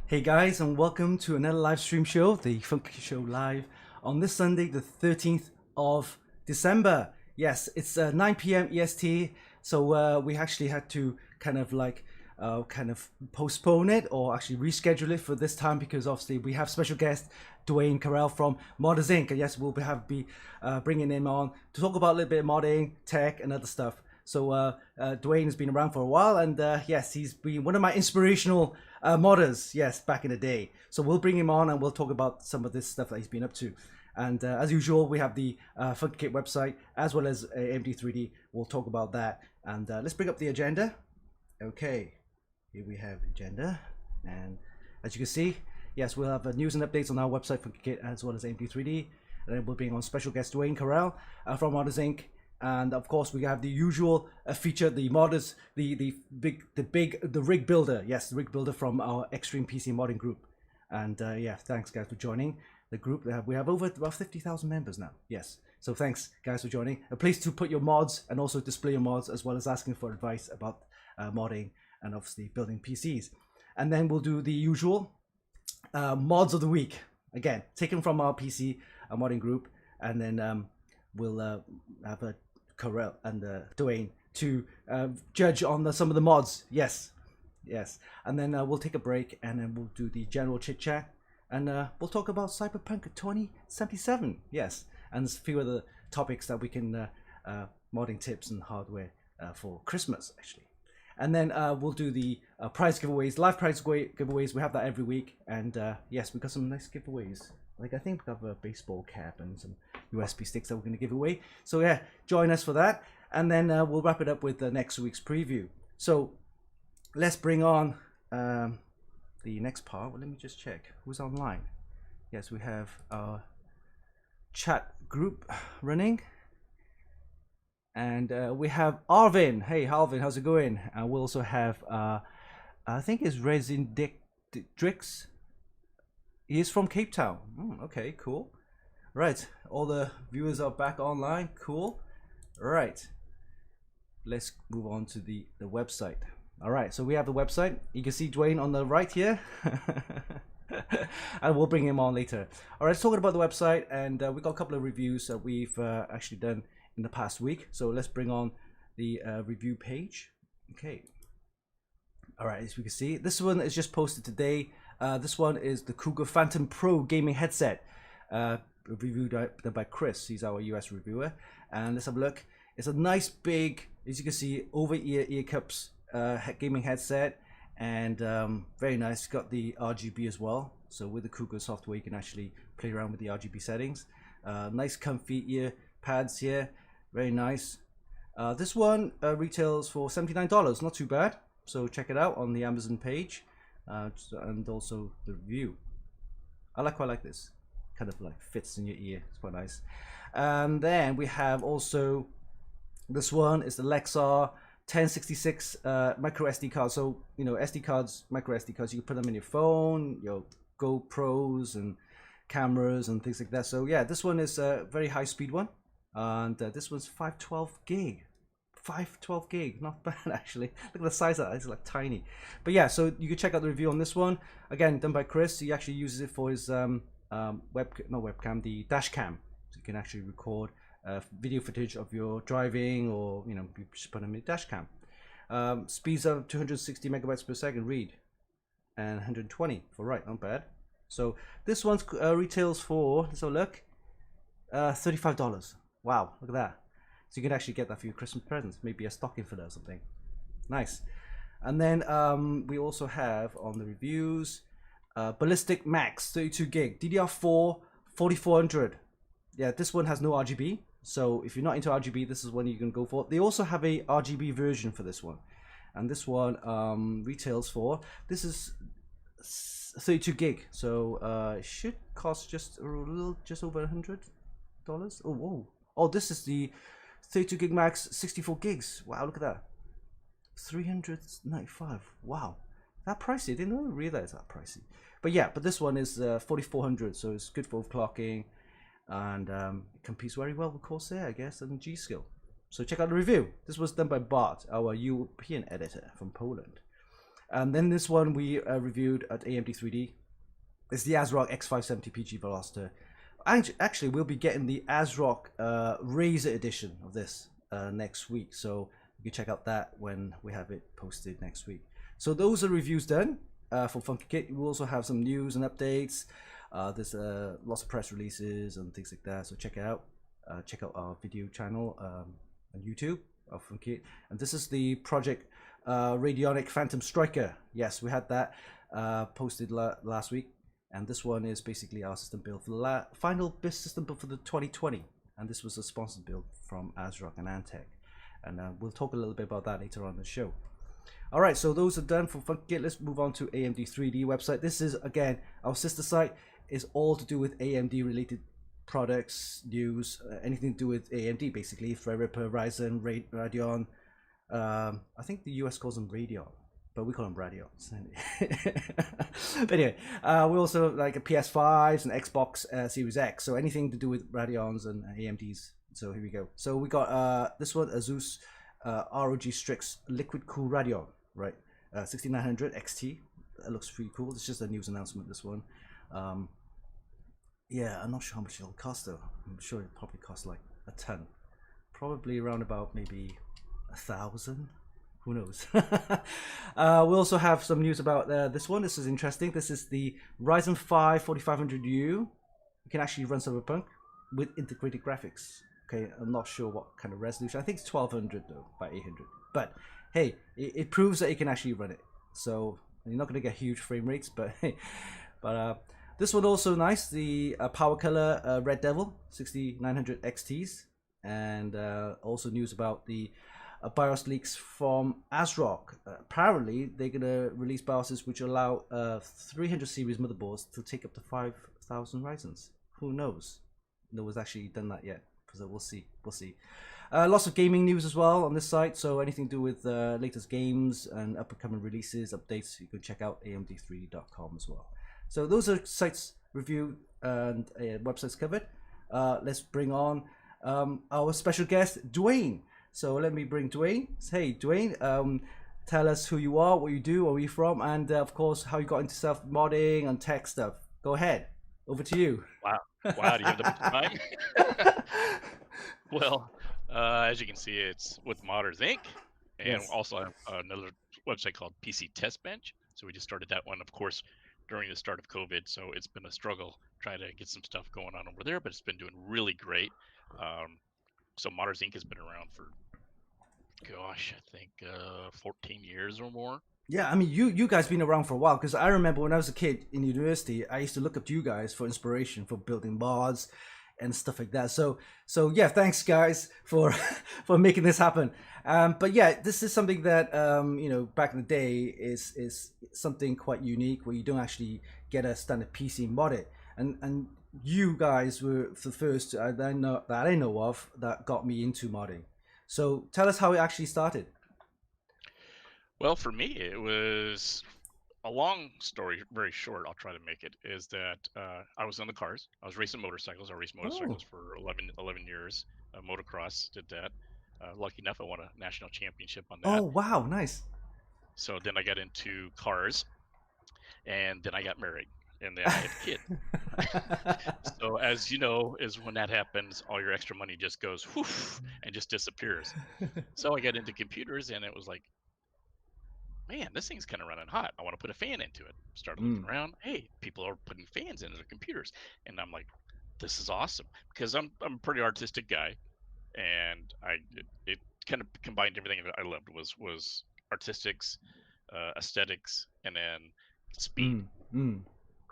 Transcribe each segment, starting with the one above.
Hey guys, and welcome to another live stream show, the Funkykit Show live on this Sunday, the 13th of December. Yes, it's 9 p.m. EST, so we actually had to kind of postpone it or actually reschedule it for this time because obviously we have special guest Dewayne Carel from Modders Inc. And yes, we'll be bringing him on to talk about a little bit of modding, tech, and other stuff. So Dewayne has been around for a while, and yes, he's been one of my inspirational modders, yes, back in the day. So we'll bring him on and we'll talk about some of this stuff that he's been up to. And as usual, we have the Funkykit website as well as AMD3D. We'll talk about that. And let's bring up the agenda. Okay, here we have the agenda. And as you can see, yes, we'll have news and updates on our website, Funkykit, as well as AMD3D. And then we'll bring on special guest Dewayne Carel from Modders Inc. And of course, we have the usual feature, the modders, the rig builder. Yes, the rig builder from our Extreme PC modding group. And yeah, thanks guys for joining the group. We have over about 50,000 members now. Yes, so thanks guys for joining. A place to put your mods and also display your mods, as well as asking for advice about modding and obviously building PCs. And then we'll do the usual mods of the week, again taken from our PC modding group. And then we'll have a Carel and Dewayne to judge on some of the mods. Yes, and then we'll take a break and then we'll do the general chit chat, and we'll talk about Cyberpunk 2077. Yes, and a few other topics that we can modding tips and hardware for Christmas actually. And then we'll do the prize giveaways, live prize giveaways. We have that every week, and yes, we got some nice giveaways. Like I think we have a baseball cap and some USB sticks that we're going to give away. So yeah, join us for that. And then we'll wrap it up with next week's preview. So let's bring on the next part. Well, let me just check who's online. Yes, we have our chat group running. And we have Arvin. Hey, Arvin, how's it going? And we'll also have, I think it's Resin Drix. He is from Cape Town. Okay, cool. Right, all the viewers are back online. Cool. Right, let's move on to the website. All right, so we have the website. You can see Dewayne on the right here. And we'll bring him on later. All right, let's talk about the website. And we got a couple of reviews that we've actually done in the past week. So let's bring on the review page. Okay. All right, as we can see, this one is just posted today. This one is the Cougar Phantom Pro gaming headset, reviewed by Chris. He's our US reviewer. And let's have a look. It's a nice big, as you can see, over-ear cups gaming headset, and very nice. It's got the RGB as well. So with the Cougar software, you can actually play around with the RGB settings. Nice comfy ear pads here. Very nice. This one retails for $79. Not too bad. So check it out on the Amazon page. And also the review. I quite like this. Kind of like fits in your ear. It's quite nice. And then we have also this one is the Lexar 1066 micro SD card. So you know, SD cards, micro SD cards, you can put them in your phone, your GoPros and cameras and things like that. So yeah, this one is a very high speed one, and this one's 512 gig. 512 gig, not bad actually. Look at the size of that, it's like tiny. But yeah, so you can check out the review on this one. Again, done by Chris. He actually uses it for his the dash cam. So you can actually record video footage of your driving, or you know, you just put them in dash cam. Speeds of 260 megabytes per second read, and 120 for write. Not bad. So this one retails for, let's have a look, $35. Wow, look at that. So you can actually get that for your Christmas presents, maybe a stocking filler or something. Nice. And then we also have on the reviews Ballistic Max 32 gig DDR4 4400. Yeah, this one has no RGB. So if you're not into RGB, this is one you can go for. They also have a RGB version for this one, and this one retails for, this is 32 gig. So it should cost just over $100. Oh, whoa. Oh, this is the 32 gig max, 64 gigs. Wow, look at that. 395. Wow, that pricey. I didn't realize that pricey. But yeah, but this one is 4400, so it's good for overclocking, and it competes very well with Corsair, I guess, and G-Skill. So check out the review. This was done by Bart, our European editor from Poland. And then this one we reviewed at AMD 3D. It's the ASRock X570 PG Veloster. Actually, we'll be getting the ASRock Razor edition of this next week, so you can check out that when we have it posted next week. So those are reviews done for Funkykit. We also have some news and updates. There's lots of press releases and things like that, so check it out. Check out our video channel on YouTube of Funkykit. And this is the Project Radionic Phantom Striker. Yes, we had that posted last week. And this one is basically our system build for the final BIS system build for the 2020. And this was a sponsored build from ASRock and Antec. And we'll talk a little bit about that later on in the show. All right, so those are done for Funkykit. Let's move on to AMD 3D website. This is, again, our sister site. Is all to do with AMD related products, news, anything to do with AMD, basically. Threadripper, Ryzen, Radeon. I think the US calls them Radeon, but we call them Radeons. But anyway, we also like a PS5s and Xbox Series X. So anything to do with Radeons and AMDs. So here we go. So we got this one, Asus ROG Strix Liquid Cool Radeon, right? 6900 XT. That looks pretty cool. It's just a news announcement, this one. Yeah, I'm not sure how much it'll cost though. I'm sure it probably costs like a ton. Probably around about maybe 1,000. Who knows? We also have some news about this one. This is interesting. This is the Ryzen 5 4500U. You can actually run Cyberpunk with integrated graphics. Okay, I'm not sure what kind of resolution. I think it's 1200 though, by 800. But hey, it proves that you can actually run it. So you're not going to get huge frame rates, but hey, this one also nice. The Power Color Red Devil 6900 XTs, and also news about the BIOS leaks from ASRock. Apparently, they're gonna release BIOSes which allow 300 series motherboards to take up to 5,000 Ryzens. Who knows? No one's actually done that yet, so we'll see. We'll see. Lots of gaming news as well on this site. So anything to do with latest games and upcoming releases, updates, you can check out amd3d.com as well. So those are sites reviewed and websites covered. Let's bring on our special guest, Dewayne. So let me bring Dewayne. Hey, Dewayne, tell us who you are, what you do, where you're from, and of course, how you got into self-modding and tech stuff. Go ahead. Over to you. Wow. Wow, do you have the time? Well, as you can see, it's with Modders Inc. And Yes. also I have another website called PC Test Bench. So we just started that one, of course, during the start of COVID. So it's been a struggle trying to get some stuff going on over there, but it's been doing really great. So Modders Inc. has been around for, gosh, I think 14 years or more. Yeah, I mean, you guys been around for a while, because I remember when I was a kid in university, I used to look up to you guys for inspiration for building mods and stuff like that. So yeah, thanks guys for for making this happen. But yeah, this is something that you know, back in the day is something quite unique, where you don't actually get a standard PC modded, and you guys were the first that I know of that got me into modding. So tell us how it actually started. Well, for me, it was a long story, very short. I'll try to make it. Is that I was in the cars. I was racing motorcycles. I raced motorcycles for 11 years. Motocross, did that. Lucky enough, I won a national championship on Oh that. wow, nice. So then I got into cars, and then I got married, and then I had a kid. So as you know, is when that happens, all your extra money just goes whoosh and just disappears. So I got into computers, and it was like, man, this thing's kind of running hot. I want to put a fan into it. Started looking around. Hey, people are putting fans into their computers, and I'm like, this is awesome, because I'm a pretty artistic guy, and it kind of combined everything that I loved was artistics, aesthetics, and then speed,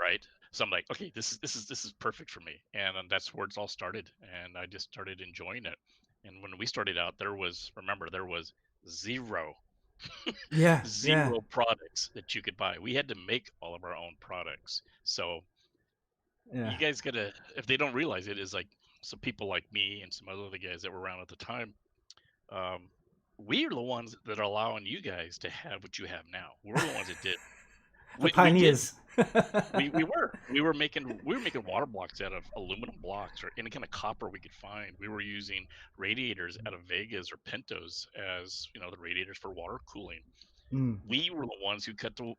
right? So I'm like, okay, this is perfect for me, and that's where it's all started, and I just started enjoying it. And when we started out, there was zero Yeah, yeah. zero products that you could buy. We had to make all of our own products. So Yeah. you guys gotta, if they don't realize it, is like some people like me and some other guys that were around at the time. Um, we are the ones that are allowing you guys to have what you have now. We're the ones that did. The We did. pioneers. We were making water blocks out of aluminum blocks or any kind of copper we could find. We were using radiators out of Vegas or Pintos as, the radiators for water cooling. We were the ones who cut the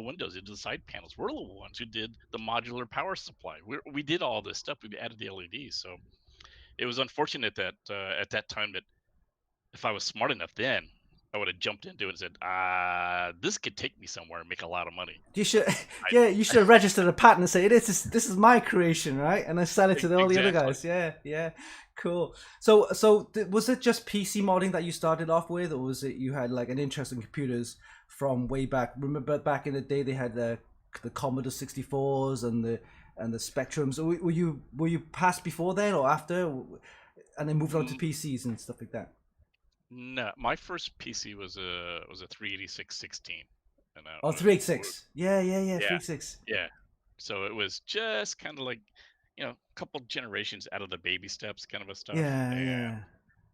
windows into the side panels. We're the ones who did the modular power supply. We did all this stuff. We added the LEDs. So it was unfortunate that at that time that if I was smart enough then, I would have jumped into it and said, this could take me somewhere and make a lot of money. You should, yeah, you should have registered a patent and say this is my creation, right? And then sell it to all the other guys. Yeah, yeah, cool. So was it just PC modding that you started off with, or was it you had like an interest in computers from way back? Remember back in the day they had the Commodore 64s and the Spectrums. Were you past before then or after, and then moved on to PCs and stuff like that? No, my first PC was a 386/16. And oh, 386. Yeah, 386. Yeah. So it was just kind of like, a couple generations out of the baby steps kind of a stuff. Yeah, yeah.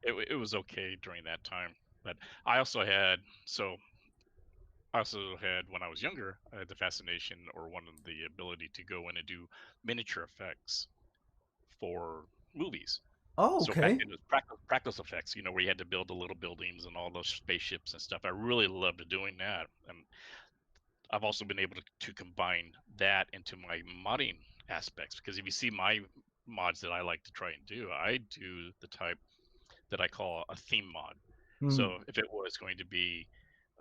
It was okay during that time. But I also had when I was younger, I had the fascination or one of the ability to go in and do miniature effects for movies. Oh, So okay. back in the practical effects, where you had to build the little buildings and all those spaceships and stuff. I really loved doing that. And I've also been able to combine that into my modding aspects, because if you see my mods that I like to try and do, I do the type that I call a theme mod. So if it was going to be,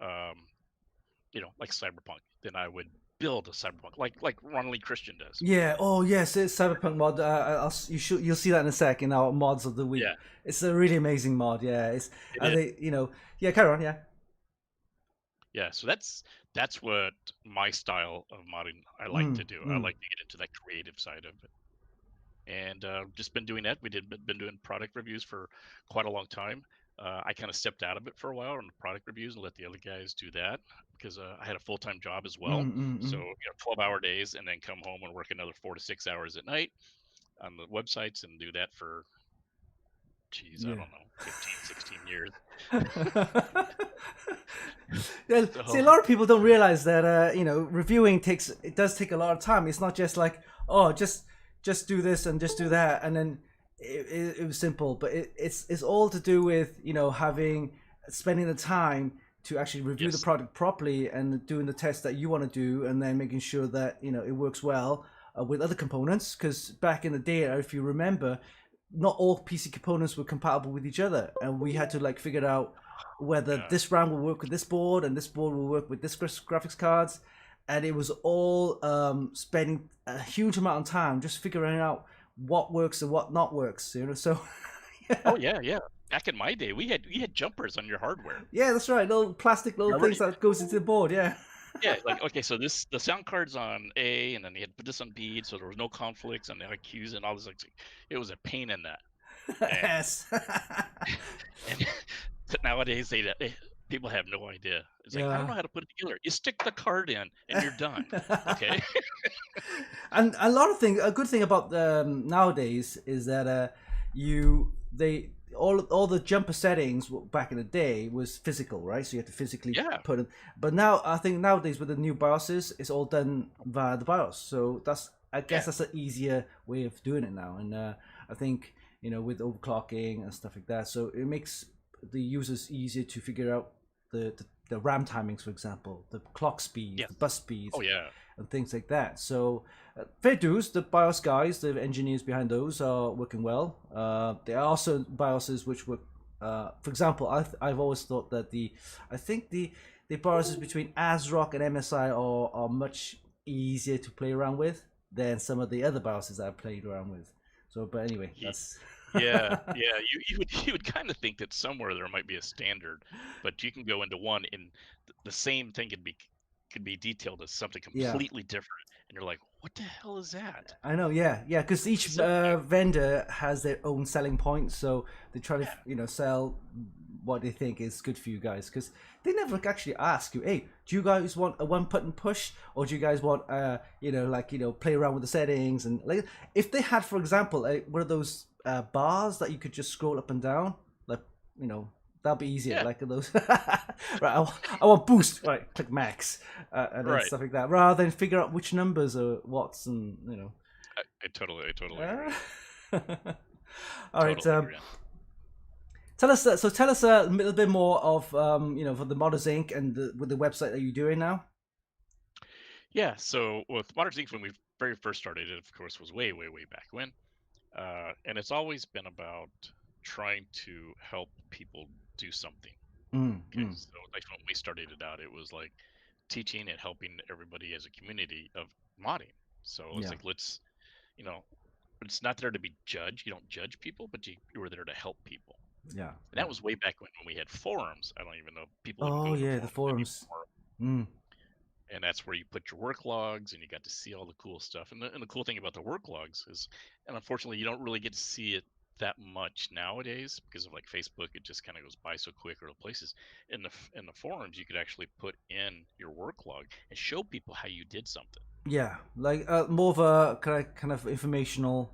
like Cyberpunk, then I would build a Cyberpunk like Ron Lee Christian does. Yeah. Oh, yes. It's Cyberpunk mod. You'll see that in a sec in our mods of the week. Yeah. It's a really amazing mod. Yeah. Yeah. Carry on. Yeah. Yeah. So that's what my style of modding I like to do. I like to get into that creative side of it. And just been doing that. Been doing product reviews for quite a long time. I kind of stepped out of it for a while on the product reviews and let the other guys do that, because I had a full-time job as well. So 12-hour days, and then come home and work another 4 to 6 hours at night on the websites, and do that for, I don't know, 15, 16 years. Yeah, see, a lot of people don't realize that reviewing does take a lot of time. It's not just like, oh, just do this and just do that, and then it was simple. But it's all to do with spending the time to actually review the product properly and doing the tests that you want to do, and then making sure that it works well with other components. Because back in the day, if you remember, not all PC components were compatible with each other, and we had to figure out whether this RAM will work with this board and this board will work with this graphics cards. And it was all spending a huge amount of time just figuring out what works and what not works. So. Yeah. Oh yeah. Back in my day, we had jumpers on your hardware. Yeah, that's right. Little plastic things that goes into the board. Yeah. Yeah, okay, so the sound card's on A, and then they had to put this on B, so there was no conflicts and the IQs and all this. It was a pain in that. Yes. And nowadays, people have no idea. It's like, I don't know how to put it together. You stick the card in, and you're done. Okay. And a good thing about nowadays is that all the jumper settings back in the day was physical, right? So you had to physically put it. But now I think nowadays with the new BIOSes, it's all done via the BIOS. So I guess that's an easier way of doing it now. And I think with overclocking and stuff like that, so it makes the users easier to figure out the RAM timings, for example, the clock speed, the bus speeds, and things like that. So fair dues, the BIOS guys, the engineers behind those are working well. There are also BIOSes which work. For example, I've always thought that the BIOSes between ASRock and MSI are much easier to play around with than some of the other BIOSes I've played around with. So, but anyway, that's. Yeah. You would kind of think that somewhere there might be a standard, but you can go into one and the same thing could be detailed as something completely different, and you're like, what the hell is that? I know, yeah, because each vendor has their own selling points, so they try to sell what they think is good for you guys, because they never actually ask you, hey, do you guys want a one button push, or do you guys want play around with the settings? And if they had, for example, one of those bars that you could just scroll up and down, that'd be easier. Like those, right? I want boost, right? Click max, and then stuff like that, rather than figure out which numbers are what's, and I totally agree. All right. Tell us so tell us a little bit more of for the Modders Inc. and with the website that you're doing now. Yeah, so with Modern Inc., when we very first started it, of course, was way, way, way back when. And it's always been about trying to help people do something. Mm, Okay, mm, so like when we started it out, it was like teaching and helping everybody as a community of modding. So it's yeah, like, you know, it's not there to be judged. You don't judge people, but you were there to help people. yeah, And that yeah. was way back when we had forums. I don't even know if people even Oh go to the yeah, the forums forums. anymore. Mm, And that's where you put your work logs and you got to see all the cool stuff. And the cool thing about the work logs is, and unfortunately, you don't really get to see it that much nowadays because of like Facebook. It just kind of goes by so quick, or the places in the forums you could actually put in your work log and show people how you did something. yeah, like more of a kind of informational,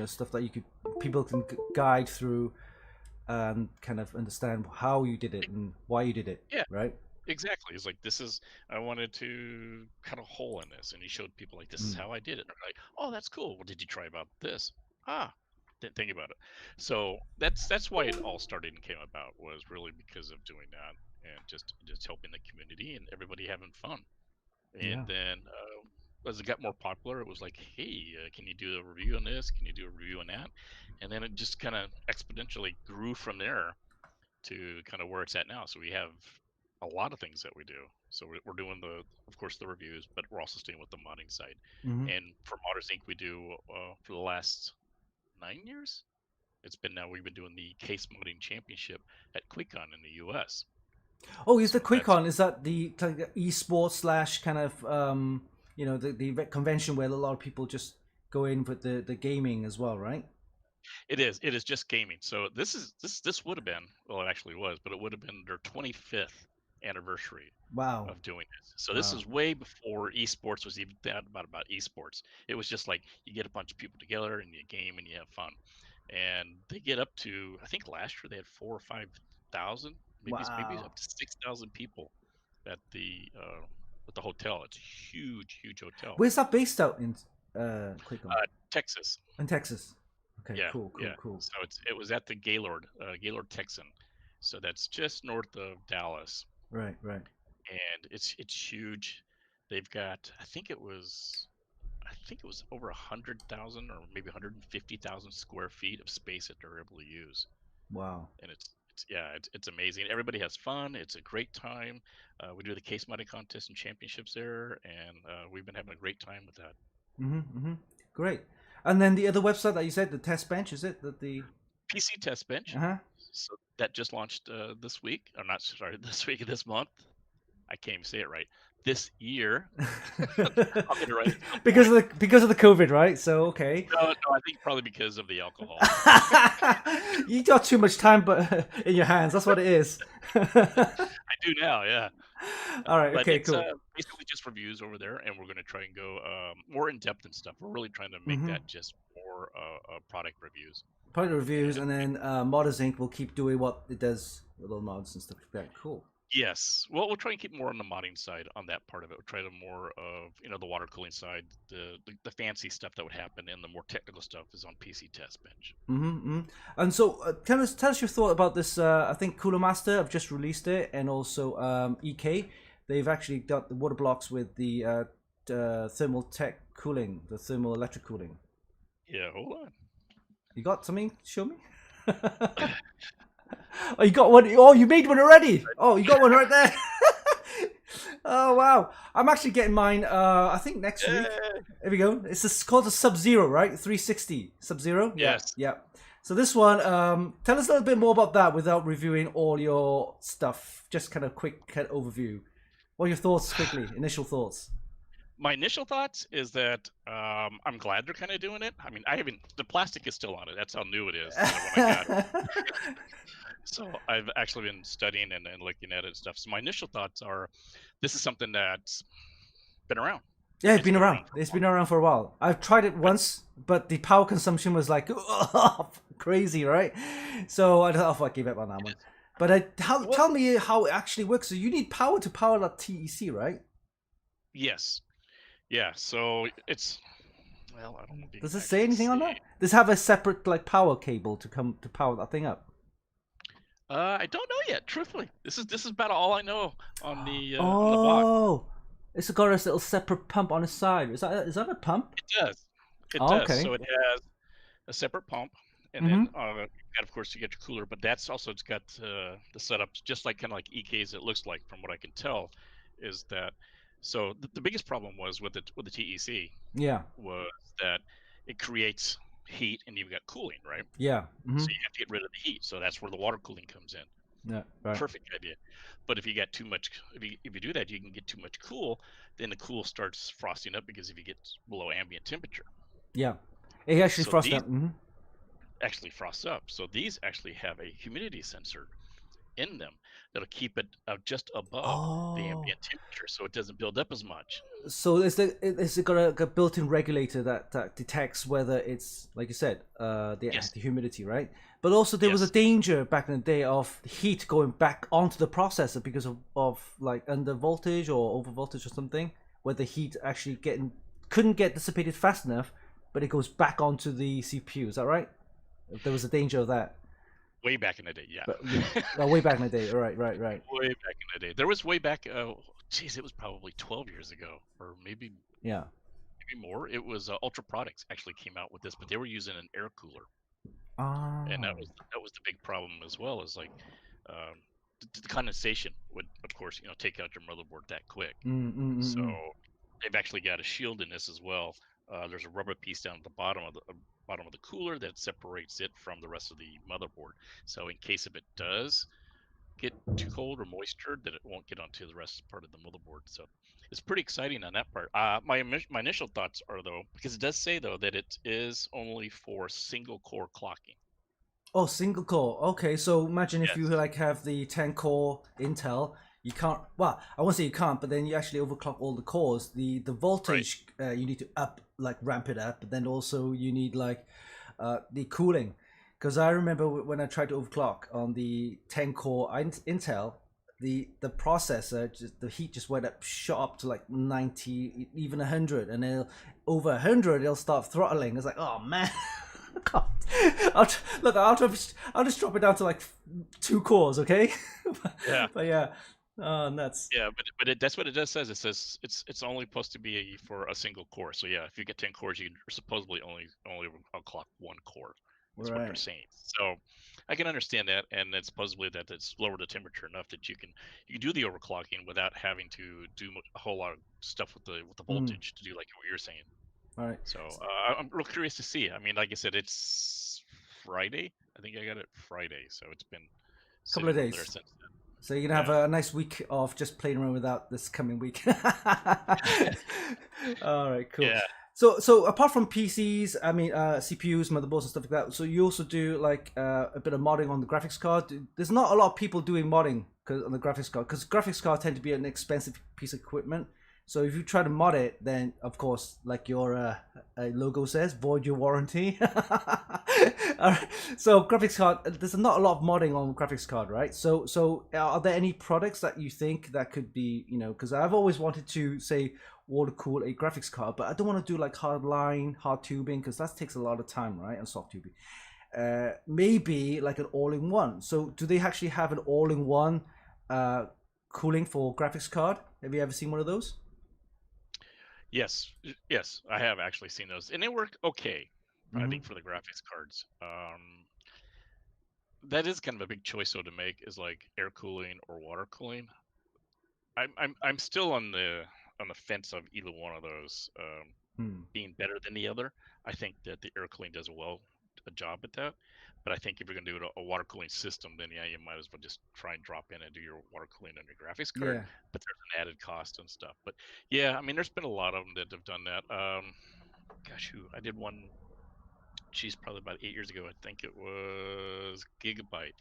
stuff that you could people can guide through and kind of understand how you did it and why you did it, Yeah, right? exactly. It's like, this is, I wanted to cut a hole in this, and he showed people like, this is Mm, how I did it. And they're like, oh, that's cool. Well, did you try about this? Ah, didn't think about it. So that's why it all started and came about, was really because of doing that and just helping the community and everybody having fun. yeah. And then as it got more popular, it was like, hey, can you do a review on this? Can you do a review on that? And then it just kind of exponentially grew from there to kind of where it's at now. So we have a lot of things that we do. So we're doing of course, the reviews, but we're also staying with the modding side. Hmm. And for Modders Inc., we do for the last 9 years. It's been now we've been doing the Case Modding Championship at QuakeCon in the U.S. Oh, is the So that's QuakeCon? Is that the like, esports slash kind of the convention where a lot of people just go in with the gaming as well, right? it is. It is just gaming. So this would have been, well, it actually was, but it would have been their 25th anniversary Wow, of doing this. So this wow. is way before esports was even that about esports. It was just like you get a bunch of people together and you game and you have fun. And they get up to, I think last year they had 4 or 5 thousand, maybe Wow. up to 6,000 people at the hotel. It's a huge, huge hotel. Where's that based out in QuakeCon? Texas. In Texas. Okay, Yeah, cool, cool, yeah. cool. So it was at the Gaylord Texan. So that's just north of Dallas, Right, right. and it's huge. They've got, I think it was over 100,000 or maybe 150,000 square feet of space that they're able to use, Wow. and it's amazing. Everybody has fun. It's a great time. We do the case modding contest and championships there, and we've been having a great time with that. Mm-hmm, mm-hmm. Great. And then the other website that you said, the test bench, is it that the? PC Test Bench. Uh So that just launched this week, or not, sorry, this week, this month. I can't even say it right. This year. huh. I'll get it right at some because point. of the COVID, right? So okay. No, I think probably because of the alcohol. You got too much time, but in your hands. That's what it is. I do now, yeah. All right. But Okay. it's Cool. basically just reviews over there, and we're going to try and go more in depth and stuff. We're really trying to make Mm-hmm. that just more product reviews. Product reviews, And and then Modders Inc. will keep doing what it does with little mods and stuff like that. Cool. yes, well, we'll try and keep more on the modding side on that part of it. We'll try to more of the water cooling side, the fancy stuff that would happen, and the more technical stuff is on PC Test Bench. Mm-hmm, mm-hmm. And so, tell us your thought about this. I think Cooler Master have just released it, and also EK. They've actually got the water blocks with the Thermaltake cooling, the thermal electric cooling. Yeah, hold on. You got something? To show me. Oh, you got one. Oh, you made one already. Oh, you got one right there. Oh wow! I'm actually getting mine. I think next week. Here we go. It's called a Sub Zero, right? 360 Sub Zero. Yeah, Yes. yeah. So this one, tell us a little bit more about that without reviewing all your stuff. Just kind of quick overview. What are your thoughts quickly? Initial thoughts. My initial thoughts is that I'm glad they're kind of doing it. I mean, the plastic is still on it. That's how new it is when I got it. So I've actually been studying and looking at it and stuff. So my initial thoughts are, this is something that's been around. Yeah, It's been around for a It's while. been around for a while. I've tried it But once, but the power consumption was like crazy, right? So I thought, I gave up on that one. But tell me how it actually works. So you need power to power that TEC, right? yes, yeah. So it's, well, I don't know if you Does can it say actually anything on see. that? Does it have a separate like power cable to come to power that thing up? I don't know yet. Truthfully, this is about all I know on the box. Oh, it's got a little separate pump on the side. Is that a pump? It does. It Oh, does. okay. So it has a separate pump, and Mm-hmm. then of course you get your cooler. But that's also it's got the setups just like kind of like EKs. It looks like from what I can tell, is that so the biggest problem was with the TEC Yeah. was that it creates heat and you've got cooling, right? Yeah. Mm-hmm. So you have to get rid of the heat. So that's where the water cooling comes in. Yeah. Right. Perfect idea. But if you get too much, if you do that, you can get too much cool. Then the cool starts frosting up because if you get below ambient temperature, Yeah. It actually so frosts these up. Mm-hmm. actually frost up. So these actually have a humidity sensor in them that'll keep it just above the Oh. ambient temperature, so it doesn't build up as much. So is it got a built-in regulator that detects whether it's like you said, Yes, the humidity, right? But also there was a yes, danger back in the day of heat going back onto the processor because of like under voltage or over voltage or something, where the heat actually couldn't get dissipated fast enough, but it goes back onto the CPU. Is that right? There was a danger of that, way back in the day, yeah. but way back in the day. Right, right, right. Way back in the day. There was way back. Geez, it was probably 12 years ago, or Yeah. maybe more. It was Ultra Products actually came out with this, but they were using an air cooler, and Ah. that was the big problem as well. Is like um, the condensation would, of course, take out your motherboard that quick. Mm, mm, mm, So mm. they've actually got a shield in this as well. There's a rubber piece down at the bottom of the cooler that separates it from the rest of the motherboard. So in case if it does get too cold or moisture, that it won't get onto the rest part of the motherboard. So it's pretty exciting on that part. My initial thoughts are though, because it does say though that it is only for single core clocking. Oh, single core. Okay, so imagine if you Yes. like have the 10 core Intel, you can't. Well, I won't say you can't, but then you actually overclock all the cores. The Right. voltage you need to ramp it up. But then also you need like the cooling, because I remember when I tried to overclock on the 10 core Intel, the processor the heat just went up, shot up to like 90, even 100, and then over 100 it'll start throttling. It's like, oh man. God. Look, I'll just drop it down to like 2 cores, okay? Yeah. But yeah, nuts. Yeah, but that's what it does says. It says it's only supposed to be for a single core. So yeah, if you get 10 cores, you supposedly only clock one core. That's what they're Right. saying. So I can understand that, and it's supposedly that it's lowered the temperature enough that you can do the overclocking without having to do a whole lot of stuff with the Mm, voltage to do like what you're saying. all right. So I'm real curious to see. I mean, like I said, it's Friday. I think I got it Friday, so it's been Couple of sitting over there days. since So you're gonna have then. a nice week of just playing around without this coming week. Yeah. All right, cool. Yeah. So apart from PCs, I mean CPUs, motherboards, and stuff like that. So you also do like a bit of modding on the graphics card. There's not a lot of people doing modding on the graphics card because graphics cards tend to be an expensive piece of equipment. So if you try to mod it, then of course, like your logo says, void your warranty. Alright, so graphics card, there's not a lot of modding on graphics card, right? So are there any products that you think that could be, because I've always wanted to say water cool a graphics card, but I don't want to do like hard line, hard tubing because that takes a lot of time, right? And soft tubing. Maybe like an all-in-one. So do they actually have an all-in-one uh, cooling for graphics card? Have you ever seen one of those? Yes, yes, I have actually seen those, and they work okay. I Mm-hmm. think for the graphics cards, that is kind of a big choice though to make is like air cooling or water cooling. I'm still on the fence of either one of those Hmm. being better than the other. I think that the air cooling does a job at that, but I think if you're gonna do a water cooling system, then yeah, you might as well just try and drop in and do your water cooling on your graphics card. Yeah. But there's an added cost and stuff. But yeah, I mean, there's been a lot of them that have done that. Gosh, who I did one. Geez, probably about 8 years ago. I think it was Gigabyte.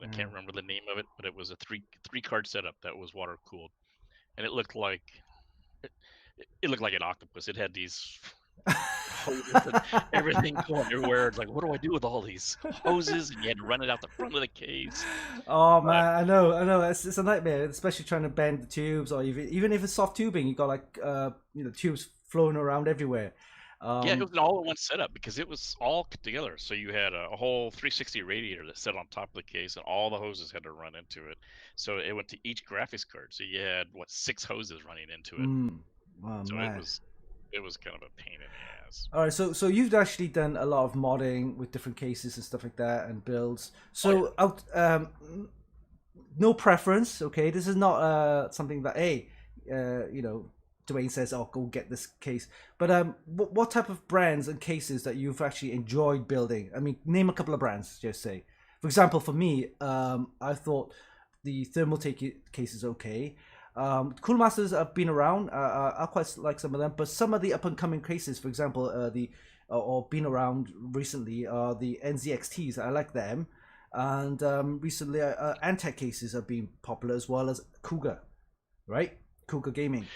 I Yeah. can't remember the name of it, but it was a three card setup that was water cooled, and it, it looked like an octopus. It had these hoses and everything going everywhere. It's like, what do I do with all these hoses? And you had to run it out the front of the case. Oh But man, I know. It's a nightmare, especially trying to bend the tubes, or even if it's soft tubing, you got like tubes flowing around everywhere. Yeah, it Um, was an all-in-one setup because it was all put together. So you had a whole 360 radiator that sat on top of the case, and all the hoses had to run into it. So it went to each graphics card. So you had what 6 hoses running into it. mm, oh So man. it was kind of a pain in the ass. All right, so you've actually done a lot of modding with different cases and stuff like that and builds. Oh yeah. So out, no preference. Okay, this is not something that hey, Dwayne says, "Oh, go get this case." But what type of brands and cases that you've actually enjoyed building? I mean, name a couple of brands. Just say, for example, for me, I thought the Thermaltake case is okay. Cool Masters have been around. I quite like some of them, but some of the up and coming cases, for example, or been around recently, are the NZXTs. I like them, and recently, Antec cases have been popular as well as Cougar, right? Cougar Gaming.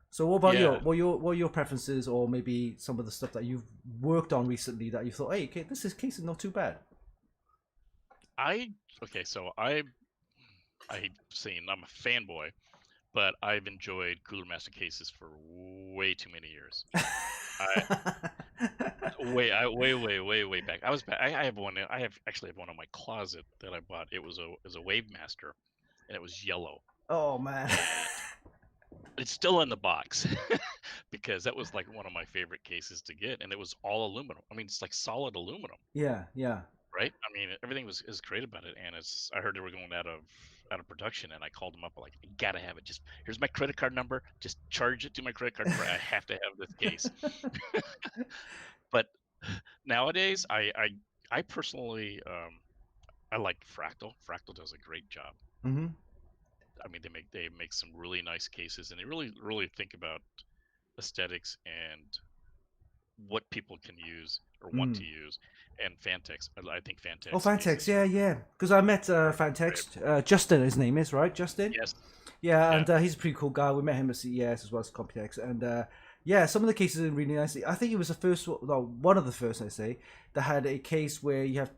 So, what about Yeah. what are your preferences, or maybe some of the stuff that you've worked on recently that you thought, hey, okay, this case is not too bad. I okay. So I hate saying I'm a fanboy, but I've enjoyed Cooler Master cases for way too many years. I way back. I was back. I have one. I have actually have one in my closet that I bought. It was a Wave Master, and it was yellow, Oh man. and it's still in the box because that was like one of my favorite cases to get, and it was all aluminum. I mean, it's like solid aluminum, Yeah, yeah. right? I mean, everything was is great about it, and it's. I heard they were going out of production, and I called them up like, I gotta have it. Just here's my credit card number. Just charge it to my credit card number. I have to have this case. But nowadays, I personally I like Fractal. Fractal does a great job. Mm-hmm. I mean, they make some really nice cases, and they really think about aesthetics and what people can use or want Mm. to use. And Fantex, I think Oh, Fantex Fantex, cases yeah, yeah. Because I met great. Fantex, Justin, his name is, right? Justin? Yes, Yeah, yeah, and he's a pretty cool guy. We met him at CES as well as Computex. And yeah, some of the cases are really nice. I think it was the first, no, one of the first, I say, that had a case where you have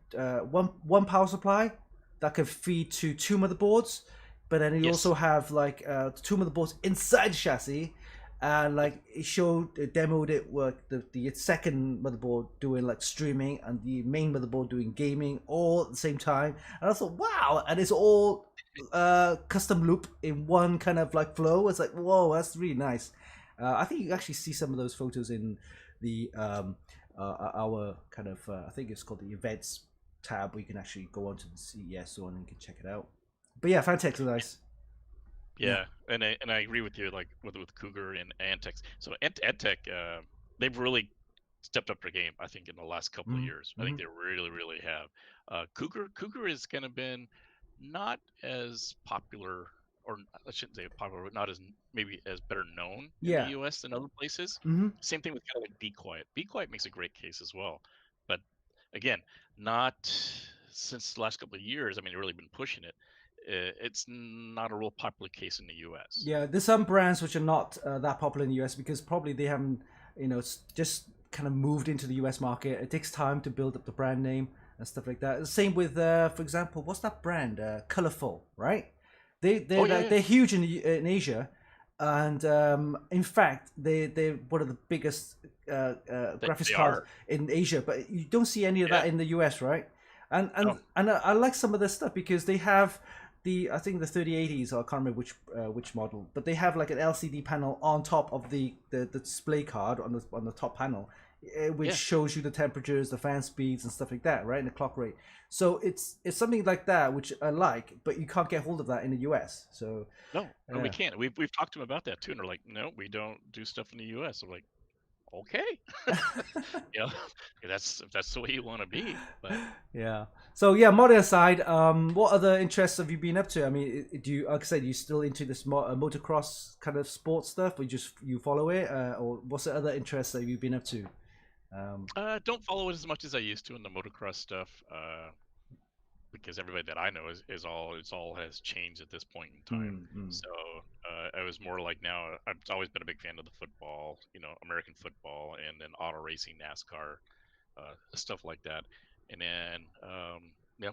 one power supply that can feed to two motherboards, but then you yes, also have like two motherboards inside the chassis, and like it demoed it work the second motherboard doing like streaming and the main motherboard doing gaming all at the same time. And I thought, wow, and it's all custom loop in one kind of like flow. It's like, whoa, that's really nice. I think you actually see some of those photos in the our kind of I think it's called the events tab, where you can actually go onto the CES one and you can check it out. But yeah, Fantex is nice. Yeah. yeah. And I agree with you, like with Cougar and Antex. So Antec, they've really stepped up their game. I think in the last couple of years, I Mm-hmm. think they really have. Cougar is kind of been not as popular, or I shouldn't say popular, but not as maybe as better known in the Yeah. U.S. than other places. Mm-hmm. Same thing with kind of like Be Quiet. Be Quiet makes a great case as well, but again, not since the last couple of years. I mean, they've really been pushing it. It's not a real popular case in the U.S. Yeah, there's some brands which are not that popular in the US because probably they haven't, just kind of moved into the US market. It takes time to build up the brand name and stuff like that. Same with, for example, what's that brand? Colorful, right? Oh yeah, They're yeah. huge in Asia, and in fact they're one of the biggest graphics They cards are. in Asia. But you don't see any of Yeah. that in the US, right? And No. I like some of this stuff because they have I think the 3080s, or I can't remember which model, but they have like an LCD panel on top of the display card on the top panel, which Yeah. shows you the temperatures, the fan speeds, and stuff like that, right, and the clock rate. So it's something like that which I like, but you can't get hold of that in the US. So No, no, we yeah. can't. We've talked to them about that too, and they're like, no, we don't do stuff in the U.S. I'm like, okay, you know, if that's the way you want to be. But Yeah. So yeah, modding aside, what other interests have you been up to? I mean, do you, like I said, you still into this motocross kind of sports stuff, or you follow it, or what's the other interests that you've been up to? Um, don't follow it as much as I used to in the motocross stuff. Because everybody that I know is all it's all has changed at this point in time. mm, mm. So I was more like now I've always been a big fan of the football, American football, and then auto racing, NASCAR, stuff like that. And then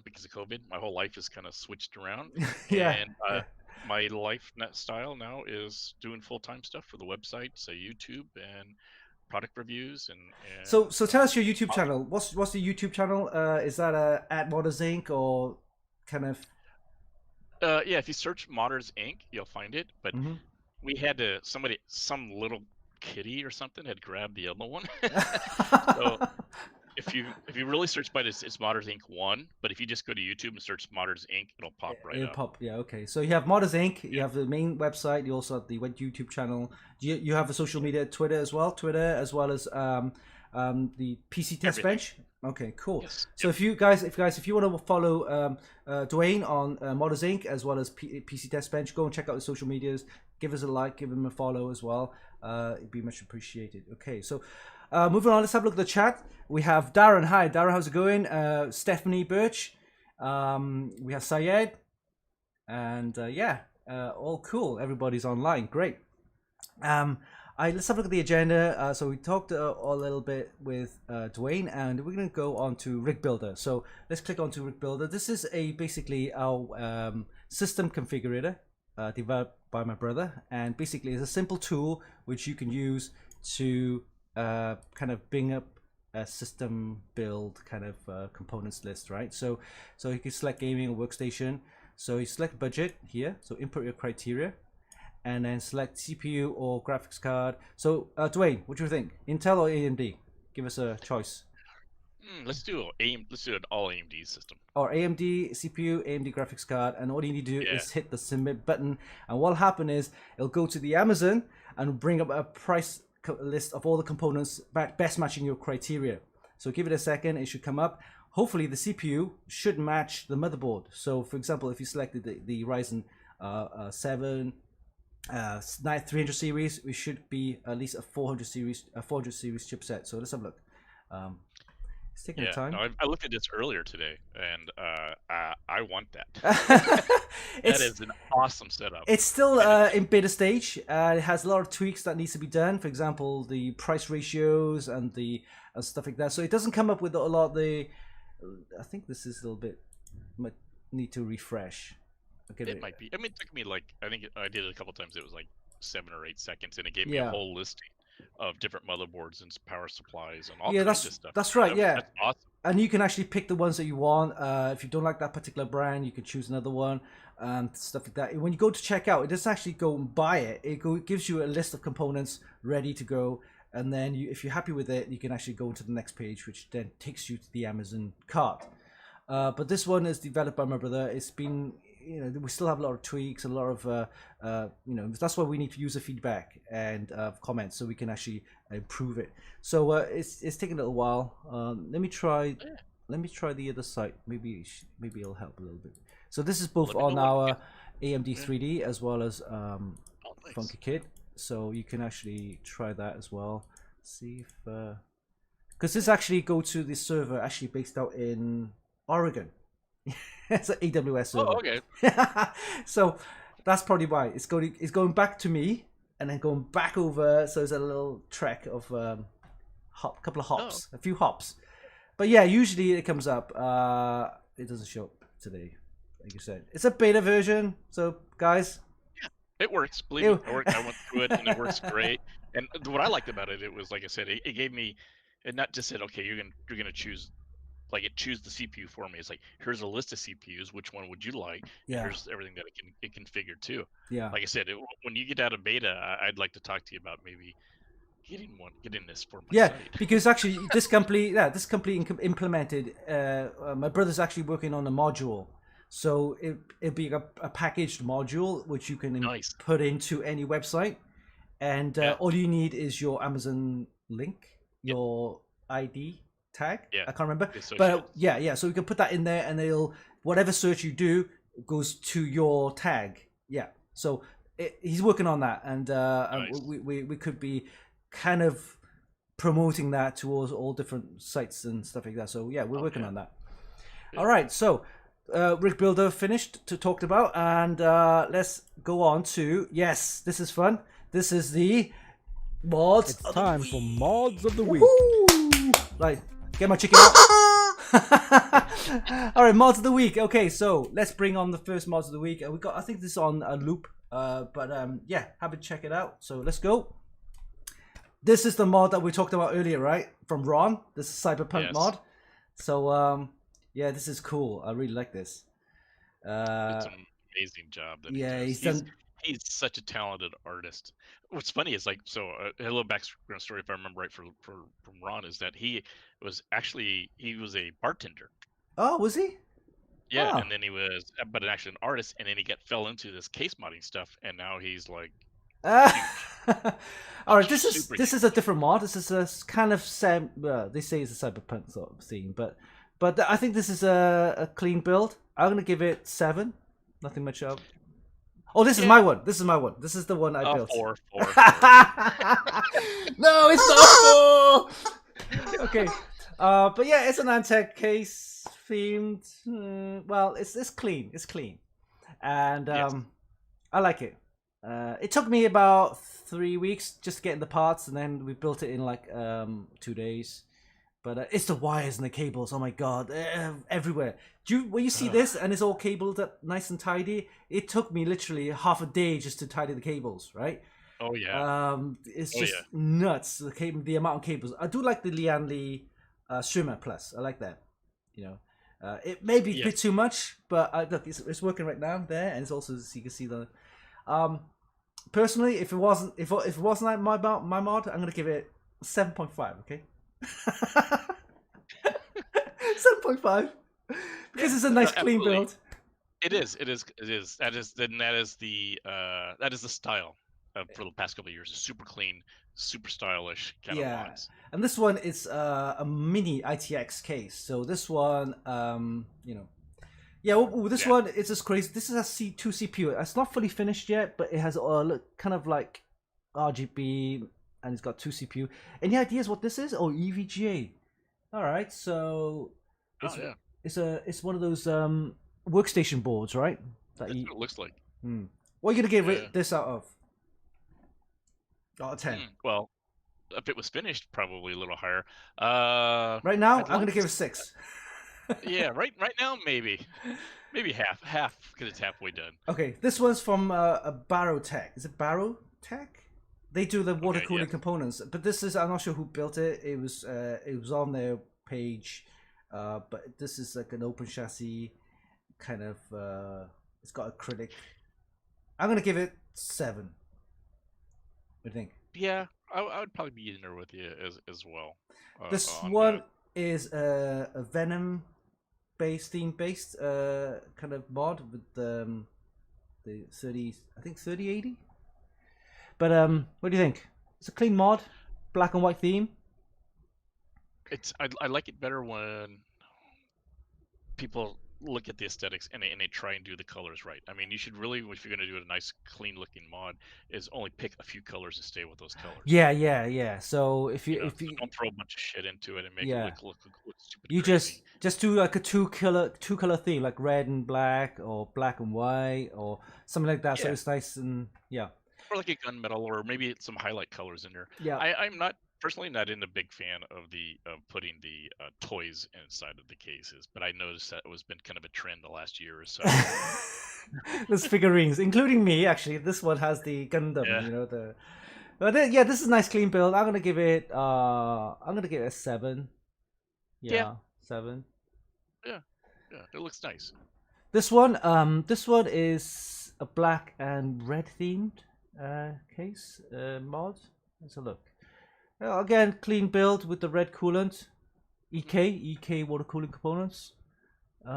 because of COVID, my whole life is kind of switched around, Yeah, and yeah. my life style now is doing full time stuff for the website, so YouTube, and product reviews and So tell us your YouTube channel. What's the YouTube channel? Is that at Modders Inc. or kind of? yeah, if you search Modders Inc., you'll find it. But we had to some little kitty or something had grabbed the other one. So if you really search by this, it's Modders Inc. 1. But if you just go to YouTube and search Modders Inc., it'll pop right up. Yeah, okay. So you have Modders Inc. You have the main website. You also have the YouTube channel. You have a social media, Twitter as well. Twitter as well as the PC Test Bench. Okay, cool. Yes. So if you want to follow Dewayne on Modders Inc. as well as PC Test Bench, go and check out the social medias. Give us a like, give him a follow as well. It'd be much appreciated. Okay, so moving on, let's have a look at the chat. We have Darren. Hi, Darren. How's it going? Stephanie Birch. We have Syed. And all cool. Everybody's online. Great. Let's have a look at the agenda. So we talked a little bit with Dewayne, and we're going to go on to Rig Builder. So let's click on to Rig Builder. This is basically our system configurator developed by my brother, and basically it's a simple tool which you can use to kind of bring up a system build kind of components list, right? So you can select gaming or workstation. So you select budget here. So input your criteria, and then select CPU or graphics card. So Dewayne, what do you think? Intel or AMD? Give us a choice. Let's do an all AMD system. Or AMD CPU, AMD graphics card, and all you need to do is hit the submit button. And what'll happen is it'll go to the Amazon and bring up a price list of all the components best matching your criteria. So give it a second, it should come up. Hopefully the CPU should match the motherboard. So for example, if you selected the Ryzen 7 300 series, we should be at least a 400 series chipset. So let's have a look. It's taking the time. No, I looked at this earlier today, and I want that. That is an awesome setup. It's still in beta stage. It has a lot of tweaks that needs to be done. For example, the price ratios and stuff like that. So it doesn't come up with a lot of the. I think this is a little bit. Might need to refresh. It might be. I mean, it took me I think I did it a couple times. It was like 7 or 8 seconds, and it gave me a whole listing of different motherboards and power supplies and all kinds of stuff. That's right. That's awesome. And you can actually pick the ones that you want. If you don't like that particular brand, you can choose another one and stuff like that. When you go to check out, it doesn't actually go and buy it. It gives you a list of components ready to go. And then if you're happy with it, you can actually go to the next page, which then takes you to the Amazon cart. But this one is developed by my brother. It's been, we still have a lot of tweaks, a lot of, that's why we need user feedback and comments so we can actually improve it. So it's taking a little while. Let me try the other site. Maybe it'll help a little bit. So this is both on our AMD 3D as well as Funkykit. So you can actually try that as well. See if because this actually go to the server actually based out in Oregon. It's an AWS server. Oh, okay. So that's probably why it's going back to me and then going back over. So it's a little trek of couple of hops, a few hops. But yeah, usually it comes up. It doesn't show up today, like you said. It's a beta version, so guys. It works. Believe me, I went through it and it works great. And what I liked about it, it was like I said, it gave me, it not just said, okay, you're gonna choose, like it choose the CPU for me. It's like, here's a list of CPUs. Which one would you like? Yeah. Here's everything that it can configure too. Yeah. Like I said, when you get out of beta, I'd like to talk to you about maybe getting this for my site. Because actually this company implemented. My brother's actually working on a module. So it'd be a packaged module which you can put into any website, and all you need is your Amazon link, your ID tag. I can't remember, but so we can put that in there, and it'll whatever search you do goes to your tag. So he's working on that, and we could be kind of promoting that towards all different sites and stuff like that. So we're working on that. All right, so. Rig Builder finished to talked about, and let's go on to this is fun. This is the mods. It's time for mods of the week. Right, get my chicken out. All right, mods of the week. Okay, so let's bring on the first mods of the week, and we got. I think this is on a loop, but have to check it out. So let's go. this is the mod that we talked about earlier, right? From Ron. This is Cyberpunk Yes. mod. So yeah, this is cool. I really like this. It's an amazing job that Yeah, he he's does. done. He's such a talented artist. What's funny is like so a little background story, if I remember right, from Ron, is that he was a bartender. Oh, was he? Yeah, Oh. and then he was, but actually an artist, and then he fell into this case modding stuff, and now he's like All right, this is Super a different mod. This is a kind of they say it's a cyberpunk sort of theme, but I think this is a clean build. I'm gonna give it 7. Nothing much up. Oh, this is my one. This is my one. This is the one I built. 4. No, it's not 4. Okay, but yeah, it's an Antec case themed. Well, it's clean. It's clean, and Yes. I like it. It took me about 3 weeks just to get in the parts, and then we built it in like 2 days. But it's the wires and the cables. Oh my god, everywhere. When you see this and it's all cabled up nice and tidy, it took me literally half a day just to tidy the cables, right? Oh yeah. It's just nuts. The amount of cables. I do like the Lian Li Swimmer Plus. I like that. You know, it may be a bit too much, but look, it's working right now there, and it's also, so you can see the. Personally, if it wasn't like my mod, I'm gonna give it 7.5. Okay. 7.5 because it's a nice clean build. It is. That is the style for the past couple of years. Super clean, super stylish kind of mods. And this one is a mini Itx case. So this one, this one is just crazy. This is a C2 CPU. It's not fully finished yet, but it has kind of like RGB. And it's got 2 CPU. Any ideas what this is? Oh, EVGA. All right, so it's one of those workstation boards, right? That's what it looks like. What are you gonna give this out of? Out of 10. Well, if it was finished, probably a little higher. Right now, I'm gonna give it 6. Yeah, right now maybe half because it's halfway done. Okay, this one's from a Barotech. Is it Barotech? They do the water cooling components, but this is, I'm not sure who built it. It was on their page, but this is like an open chassis kind of. It's got acrylic. I'm gonna give it 7. What do you think? Yeah, I would probably be in there with you as well. This one is a Venom Bass theme based kind of mod with the 3080. But what do you think? It's a clean mod, black and white theme. I like it better when people look at the aesthetics and they try and do the colors right. I mean, you should really, if you're going to do a nice, clean looking mod, is only pick a few colors and stay with those colors. Yeah. So if you don't throw a bunch of shit into it and make it look stupid. You crazy. just do like a two color theme, like red and black or black and white or something like that. So it's nice and or like a gunmetal, or maybe some highlight colors in there. Yeah. I'm not personally not in a big fan of putting the toys inside of the cases, but I noticed that it was been kind of a trend the last year or so. Those figurines, including me, actually. This one has the Gundam, this is a nice clean build. I'm gonna give it a 7. Yeah. 7. Yeah, it looks nice. This one is a black and red themed case mod. Let's have a look. Again, clean build with the red coolant, EK water cooling components. With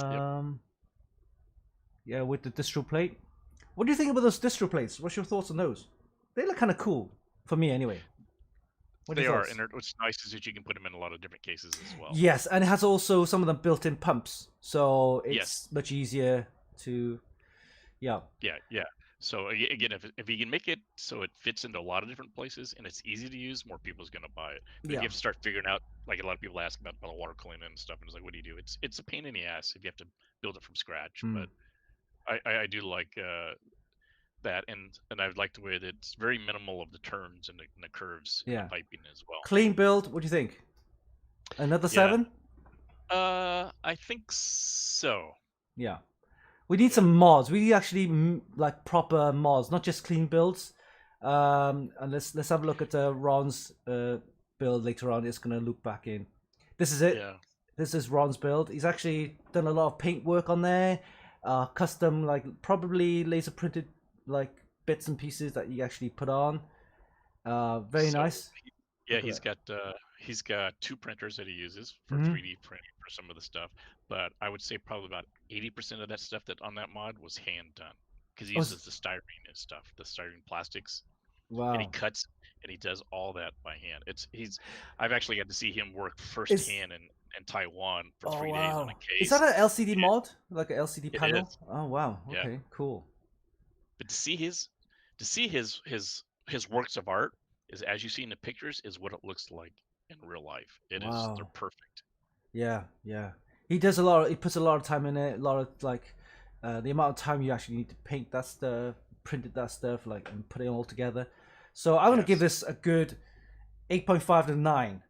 the distro plate. What do you think about those distro plates? What's your thoughts on those? They look kind of cool for me, anyway. They are, and what's nice is that you can put them in a lot of different cases as well. Yes, and it has also some of them built-in pumps, so it's much easier to. Yeah. So again, if you can make it so it fits into a lot of different places and it's easy to use, more people's going to buy it. But if you have to start figuring out, like a lot of people ask about water cooling and stuff, and it's like, what do you do? It's a pain in the ass if you have to build it from scratch. But I do like that, and I like the way that it's very minimal of the turns and the curves and the piping as well. Clean build. What do you think? Another 7? I think so. Yeah. We need some mods. We need actually like proper mods, not just clean builds. And let's have a look at Ron's build later on. It's gonna loop back in. This is it. Yeah. This is Ron's build. He's actually done a lot of paint work on there, custom, like probably laser printed like bits and pieces that you actually put on. Very nice. Yeah, he's got 2 printers that he uses for Mhm. 3D printing for some of the stuff, but I would say probably about 80% of that stuff that on that mod was hand done because he Oh, uses the styrene and stuff, the styrene plastics, and he Wow. cuts and he does all that by hand. I've actually got to see him work firsthand in Taiwan for 3 days on a case. Is that an LCD mod? Like an LCD It panel? is. Oh wow. Yeah. Okay, cool. But to see his works of art is, as you see in the pictures, is what it looks like in real life. They're Wow. perfect. Yeah, yeah. He does a lot. He puts a lot of time in it. A lot of like the amount of time you actually need to paint that stuff, printed that stuff, like and put it all together. So I'm gonna give this a good 8.5 to 9.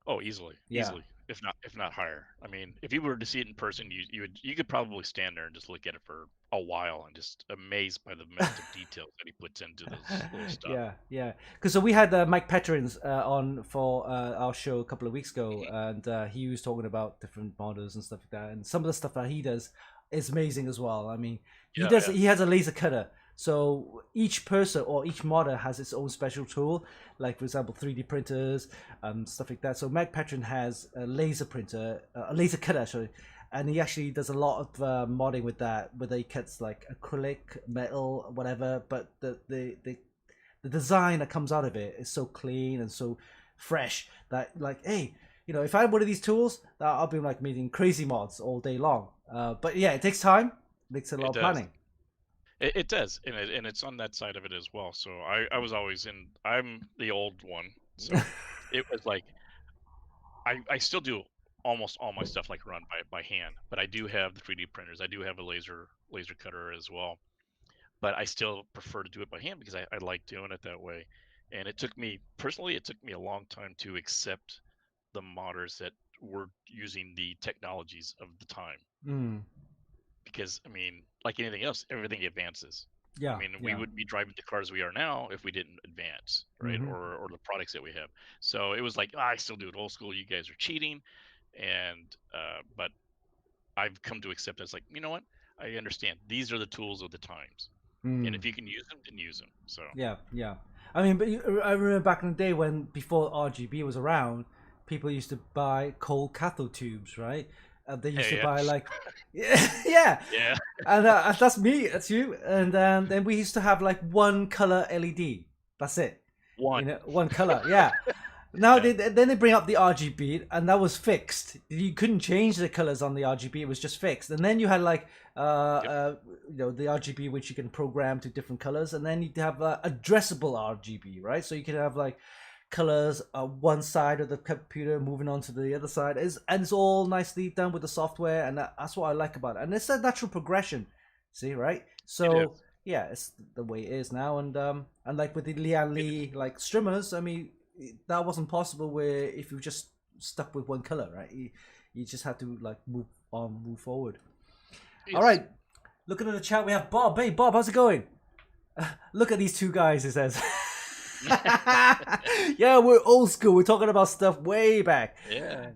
Oh, easily, Yeah. easily, if not higher. I mean, if you were to see it in person, you could probably stand there and just look at it for a while and just amazed by the amount of details that he puts into this little stuff. Yeah, yeah. Because so we had Mike Petrins on for our show a couple of weeks ago, and he was talking about different models and stuff like that. And some of the stuff that he does is amazing as well. I mean, he has a laser cutter. So each person or each modder has its own special tool, like for example 3D printers, stuff like that. So Mike Petrin has a laser printer, a laser cutter, sorry, and he actually does a lot of modding with that, whether he cuts like acrylic, metal, whatever. But the design that comes out of it is so clean and so fresh that, like, hey, you know, if I had one of these tools, I'll be like making crazy mods all day long. But yeah, it takes time, takes a lot of planning. It does, and it's on that side of it as well. So I was always I'm the old one, so it was like I still do almost all my stuff like run by hand, but I do have the 3D printers. I do have a laser cutter as well, but I still prefer to do it by hand because I like doing it that way. And it took me a long time to accept the modders that were using the technologies of the time. Because I mean, like anything else, everything advances. Yeah. I mean, we wouldn't be driving the cars we are now if we didn't advance, right? Or the products that we have. So it was like, I still do it old school. You guys are cheating, and but I've come to accept it. It's like, you know what? I understand. These are the tools of the times, and if you can use them, then use them. So yeah. I mean, but I remember back in the day when before RGB was around, people used to buy cold cathode tubes, right? They used to buy like, yeah, and that's me, that's you, and then we used to have like one color LED. That's it. One color, yeah. Now then they bring up the RGB, and that was fixed. You couldn't change the colors on the RGB; it was just fixed. And then you had like, the RGB which you can program to different colors, and then you have addressable RGB, right? So you can have like colors one side of the computer moving on to the other side, and it's all nicely done with the software, and that's what I like about it. And it's a natural progression, see, right? So yeah, it's the way it is now. And like with the Lian Li like streamers, I mean, that wasn't possible where if you just stuck with one color, right? You just had to like move forward. All right, looking at the chat, we have Bob. Hey Bob, how's it going? Look at these two guys, it says. Yeah, we're old school. We're talking about stuff way back. Yeah.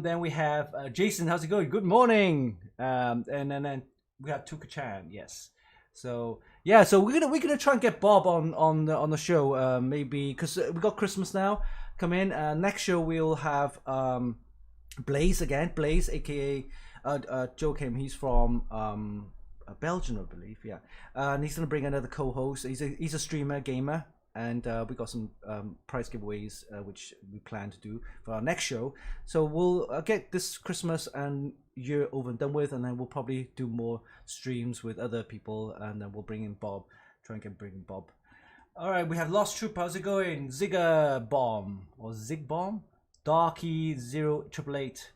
Then we have Jason. How's it going? Good morning. And then we have Tuka-chan. Yes. So yeah. So we're gonna try and get Bob on the show. Maybe because we got Christmas now. Come in. Next show we'll have Blaze again. Blaze, aka Joe Kim. He's from Belgium, I believe. Yeah. And he's gonna bring another co-host. He's a streamer, gamer. And we got some prize giveaways which we plan to do for our next show. So we'll get this Christmas and year over and done with, and then we'll probably do more streams with other people, and then we'll bring in Bob. Try and bring in Bob. All right, we have Lost Troop. How's it going? Zigga Bomb or Zig Bomb? Darky 0888.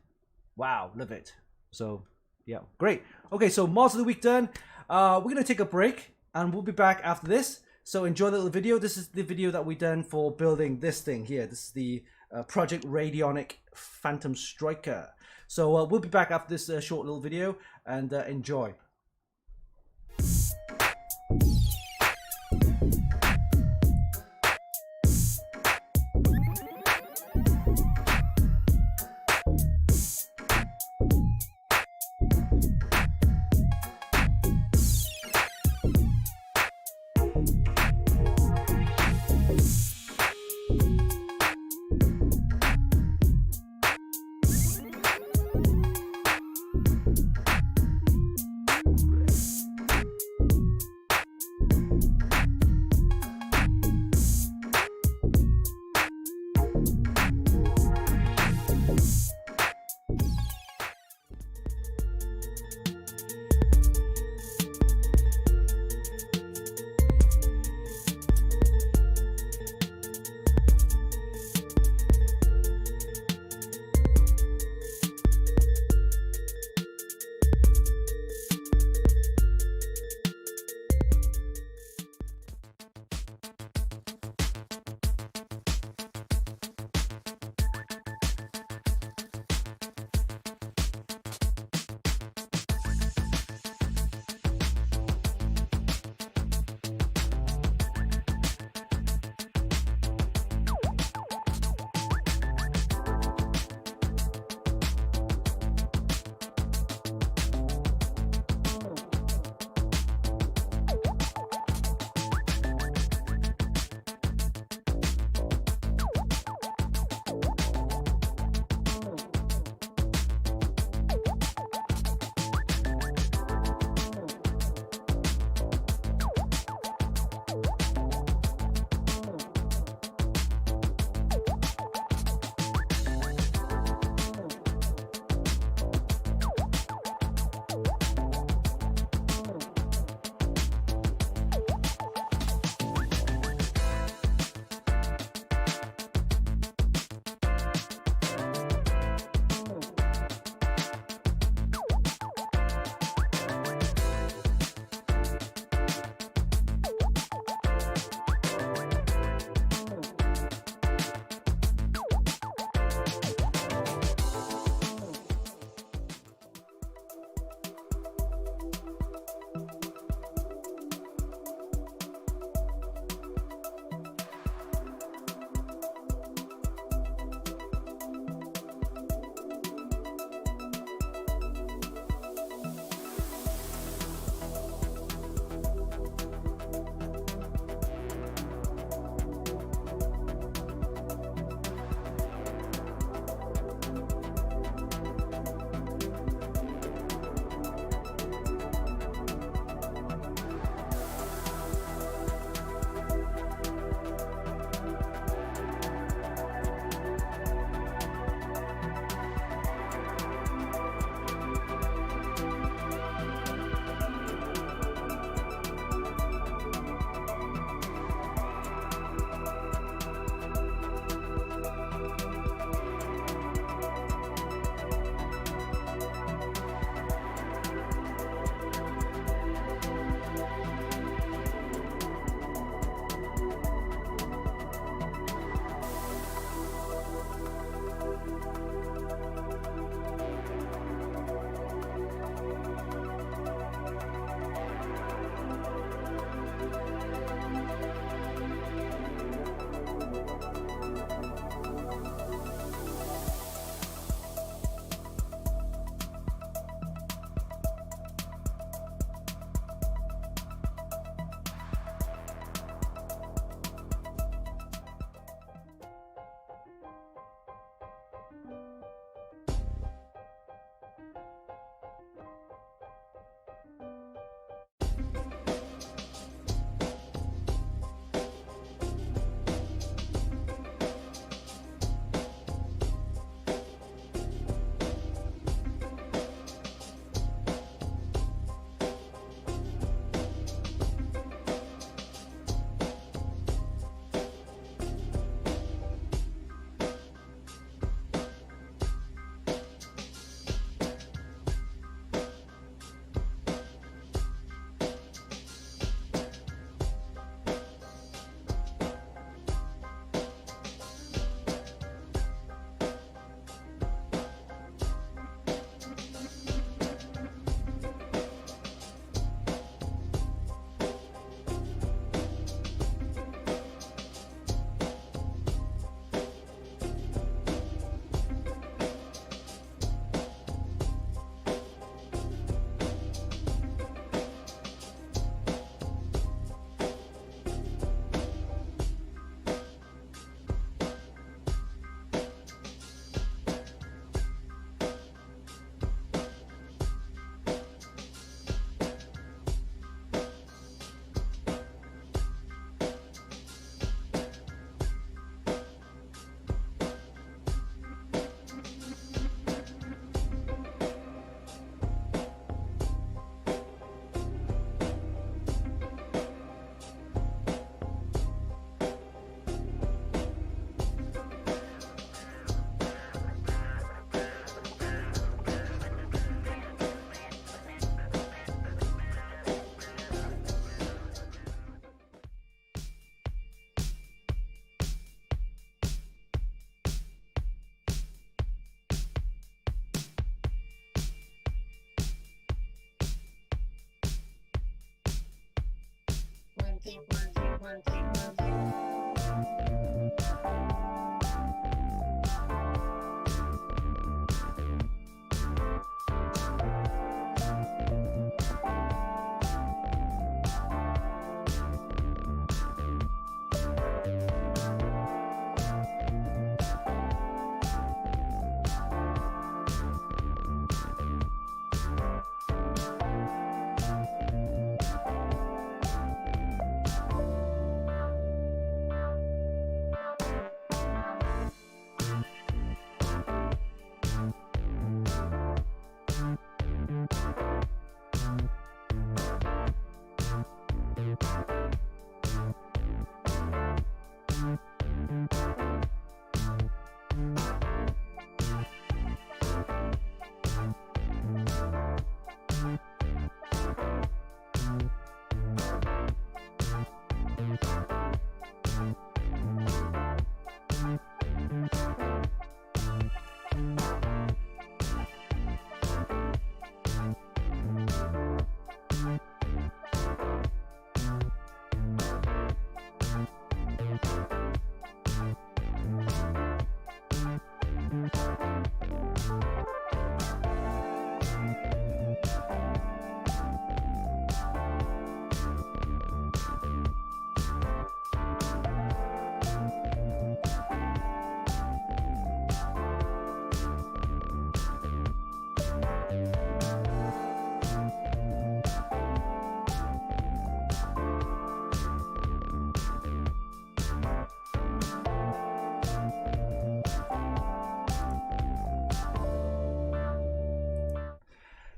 Wow, love it. So yeah, great. Okay, so mods of the week done. We're gonna take a break, and we'll be back after this. So enjoy the little video. This is the video that we done for building this thing here. This is the Project Radionic Phantom Striker. So we'll be back after this short little video, and enjoy.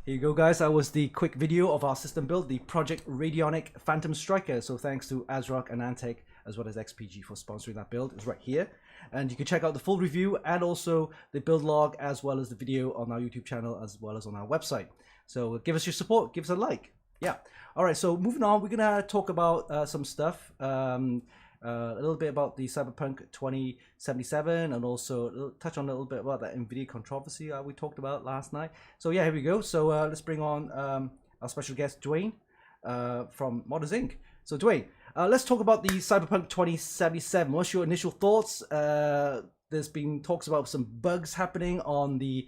Here you go, guys. That was the quick video of our system build, the Project Radionic Phantom Striker. So thanks to ASRock and Antec, as well as XPG for sponsoring that build. It's right here. And you can check out the full review and also the build log, as well as the video on our YouTube channel, as well as on our website. So give us your support, give us a like. Yeah. All right, so moving on, we're going to talk about some stuff. A little bit about the Cyberpunk 2077, and also touch on a little bit about that NVIDIA controversy we talked about last night. So yeah, here we go. So let's bring on our special guest, Dewayne, from Modders Inc. So Dewayne, let's talk about the Cyberpunk 2077. What's your initial thoughts? There's been talks about some bugs happening on the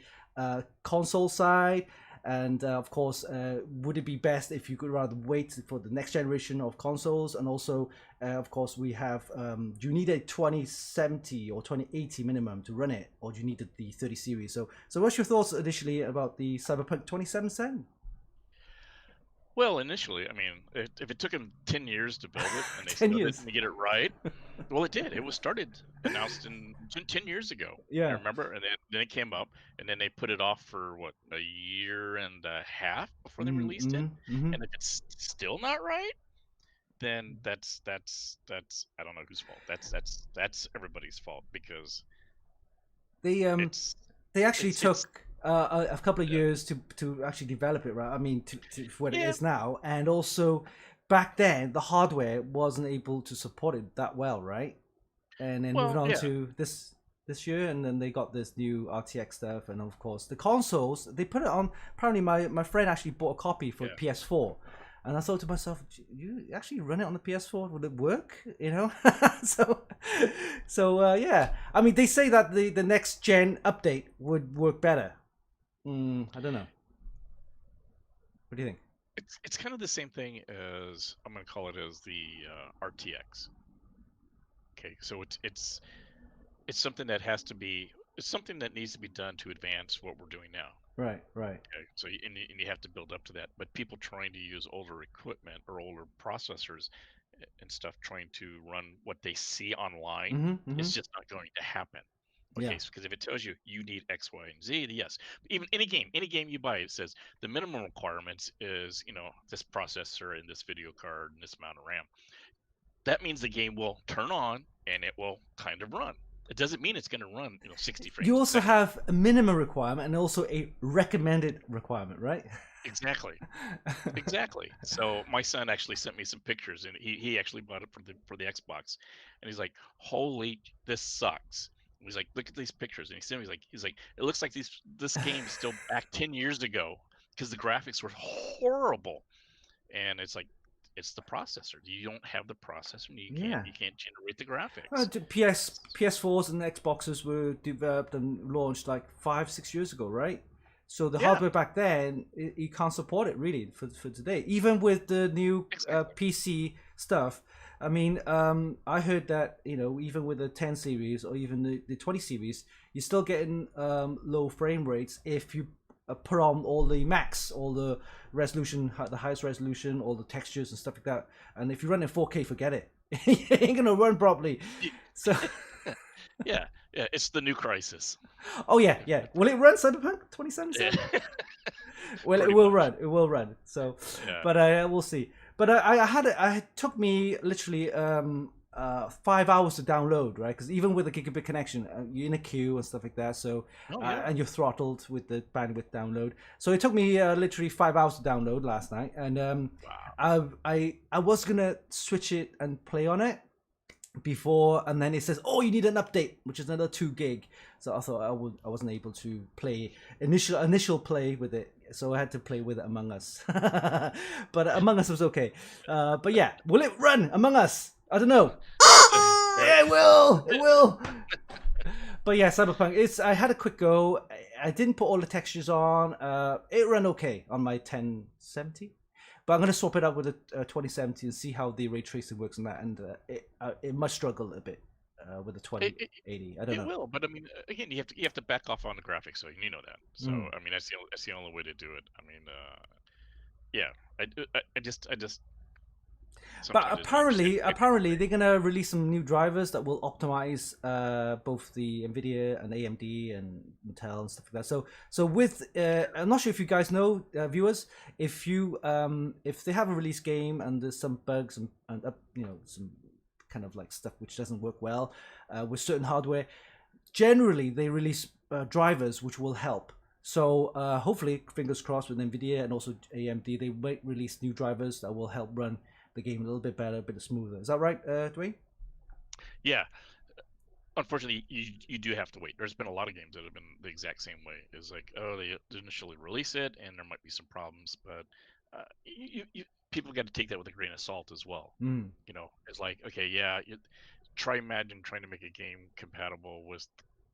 console side. And of course, would it be best if you could rather wait for the next generation of consoles? And also, of course, we have, do you need a 2070 or 2080 minimum to run it? Or do you need the 30 series? So what's your thoughts initially about the Cyberpunk 2077? Well, initially, I mean, if it took them 10 years to build it and they 10 still years. didn't get it right, well, it did. It was announced in 10 years ago. Yeah. I remember, and then it came up, and then they put it off for what, a year and a half before they released it. And if it's still not right, then that's I don't know whose fault. That's everybody's fault, because They actually it's- took a couple of years to actually develop it, right? I mean, to what it is now, and also back then the hardware wasn't able to support it that well, right? And then moving on to this year, and then they got this new RTX stuff, and of course the consoles. They put it on. Apparently, my friend actually bought a copy for PS4. And I thought to myself, you actually run it on the PS4? Would it work? You know? so yeah. I mean, they say that the next gen update would work better. I don't know. What do you think? It's kind of the same thing as, I'm going to call it, as the RTX. Okay, so it's something that has to be, it's something that needs to be done to advance what we're doing now. Right. Okay, so and you have to build up to that. But people trying to use older equipment or older processors and stuff, trying to run what they see online, it's just not going to happen. Okay, because if it tells you need X, Y, and Z, yes. Even any game you buy, it says the minimum requirements is, this processor and this video card and this amount of RAM. That means the game will turn on and it will kind of run. It doesn't mean it's going to run 60 frames. You also have a minimum requirement and also a recommended requirement, right? Exactly. So my son actually sent me some pictures, and he actually bought it for the Xbox, and he's like, "Holy, this sucks." He's like, "Look at these pictures," and he sent me, he's like, "It looks like this game is still back 10 years ago because the graphics were horrible." And it's like, it's the processor. You don't have the processor, and Yeah. you can't generate the graphics. PS4s and Xboxes were developed and launched like 5-6 years ago, right? So the Yeah. hardware back then, you can't support it really for today. Even with the new Exactly. PC stuff, I mean, I heard that even with the 10 series or even the 20 series, you're still getting low frame rates if you put on all the max, all the resolution, the highest resolution, all the textures and stuff like that. And if you run in 4K, forget it. It ain't gonna run properly. So yeah, it's the new crisis. oh yeah. Will it run Cyberpunk 2077? Yeah. Well, it Pretty will much. run. It will run. So, Yeah. but we'll see. But it took me literally 5 hours to download, right? Because even with a gigabit connection, you're in a queue and stuff like that. So, Oh, yeah. and you're throttled with the bandwidth download. So it took me literally 5 hours to download last night, and Wow. I was gonna switch it and play on it before, and then it says, "Oh, you need an update," which is another 2 gig. So I thought I wasn't able to play initial play with it, so I had to play with it Among Us. But Among Us was okay. But yeah, will it run Among Us? I don't know. Yeah, it will. It will. But yeah, Cyberpunk. I had a quick go. I didn't put all the textures on. It ran okay on my 1070. But I'm going to swap it out with a 2070 and see how the ray tracing works on that. And it must struggle a bit with the 2080. I don't It know. will, but I mean, again, you have to back off on the graphics, so you know that. So I mean, that's the only way to do it. I mean, yeah, I just But sometimes I don't understand apparently they're gonna release some new drivers that will optimize both the Nvidia and AMD and Intel and stuff like that. So with I'm not sure if you guys know, viewers, if they have a release game and there's some bugs and some kind of like stuff which doesn't work well with certain hardware, generally they release drivers which will help. So hopefully, fingers crossed with Nvidia and also AMD, they might release new drivers that will help run the game a little bit better, a bit smoother. Is that right, Dwayne? Yeah. Unfortunately, you do have to wait. There's been a lot of games that have been the exact same way. It's like, oh, they initially release it, and there might be some problems, but people got to take that with a grain of salt as well. Mm. It's like, okay, yeah, imagine trying to make a game compatible with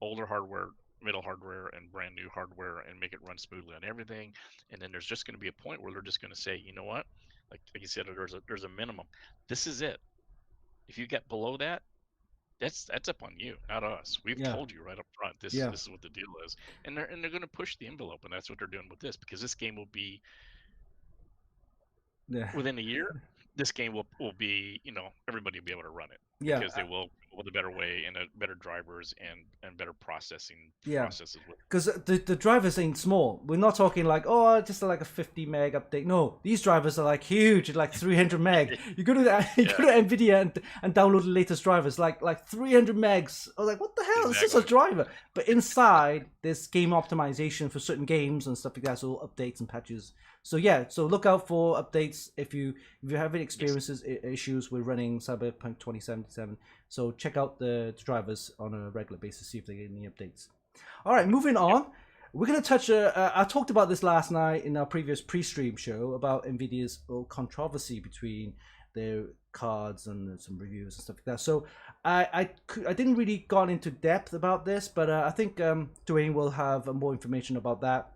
older hardware, middle hardware, and brand new hardware, and make it run smoothly on everything. And then there's just going to be a point where they're just going to say, you know what, like you said, there's a minimum. This is it. If you get below that, that's up on you, not us. We've told you right up front. This is what the deal is, and they're going to push the envelope, and that's what they're doing with this, because this game will be within a year. This game will be, everybody will be able to run it, because they will with a better way and better drivers and better processes. Because the drivers ain't small. We're not talking like, oh, just like a 50 meg update. No, these drivers are like huge, like 300 meg. You go to Nvidia and download the latest drivers, like 300 megs. I was like, what the hell? Exactly. It's just a driver. But inside, there's game optimization for certain games and stuff like that. So updates and patches. So yeah, so look out for updates if you have any experiences, issues with running Cyberpunk 2077. So check out the drivers on a regular basis, see if they get any updates. All right, moving on. We're going to touch, I talked about this last night in our previous pre-stream show about NVIDIA's controversy between their cards and some reviews and stuff like that. So I didn't really go into depth about this, but I think Dwayne will have more information about that,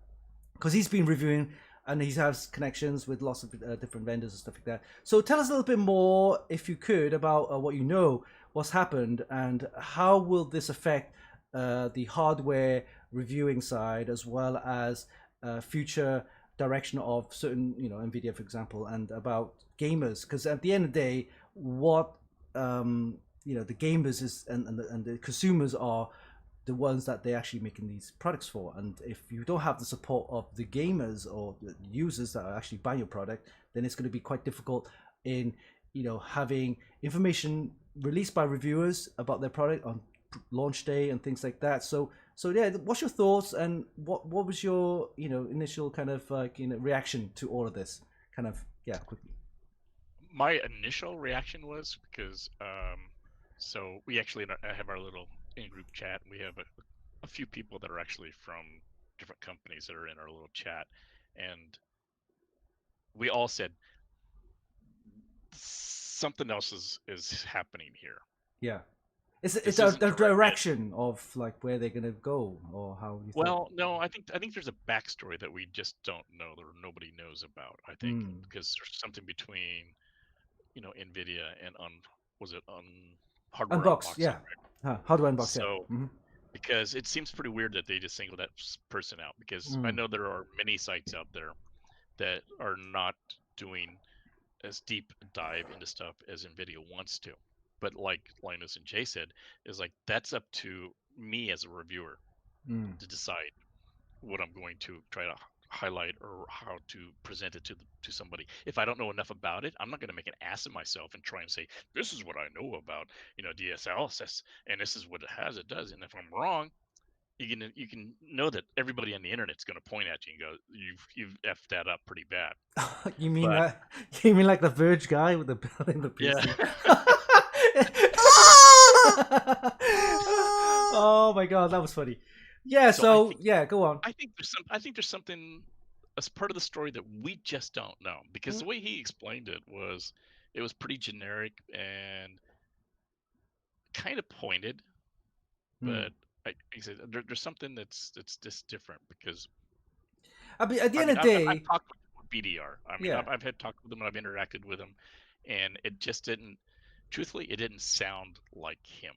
because he's been reviewing and he has connections with lots of different vendors and stuff like that. So tell us a little bit more, if you could, about what you know, what's happened, and how will this affect the hardware reviewing side, as well as future direction of certain, NVIDIA, for example, and about gamers. Because at the end of the day, what the gamers is and the consumers are the ones that they're actually making these products for. And if you don't have the support of the gamers or the users that are actually buying your product, then it's going to be quite difficult in having information released by reviewers about their product on launch day and things like that. So yeah, what's your thoughts, and what was your initial kind of reaction to all of this? Quickly. My initial reaction was because so we actually have our little in-group chat. We have a few people that are actually from different companies that are in our little chat, and we all said something else is happening here. Yeah. It's This isn't the directed. direction of like where they're gonna go or how you thought. Well, no, I think there's a backstory that we just don't know, or nobody knows about. I think Mm. because there's something between Nvidia and was it on hardware Unbox, unboxing, yeah. right? How do I unbox? Yeah. So Mm-hmm. because it seems pretty weird that they just singled that person out, because I Mm. know there are many sites out there that are not doing as deep a dive into stuff as Nvidia wants to. But like Linus and Jay said, is like that's up to me as a reviewer Mm. to decide what I'm going to try to highlight or how to present it to somebody. If I don't know enough about it, I'm not going to make an ass of myself and try and say this is what I know about DSLSS, and this is what it has, it does. And if I'm wrong, you can know that everybody on the internet's going to point at you and go, you've effed that up pretty bad. You mean But you mean like the Verge guy with the building the yeah, PC? Oh my god, that was funny. Yeah, so I so think yeah, go on. I think there's something as part of the story that we just don't know, because Mm. the way he explained it was pretty generic and kind of pointed, Mm. but he said there's something that's just different, because I mean, at the I end mean of the I've day, talked with BDR. I mean yeah. I've had talked with them and I've interacted with them, and it just didn't. Truthfully, it didn't sound like him.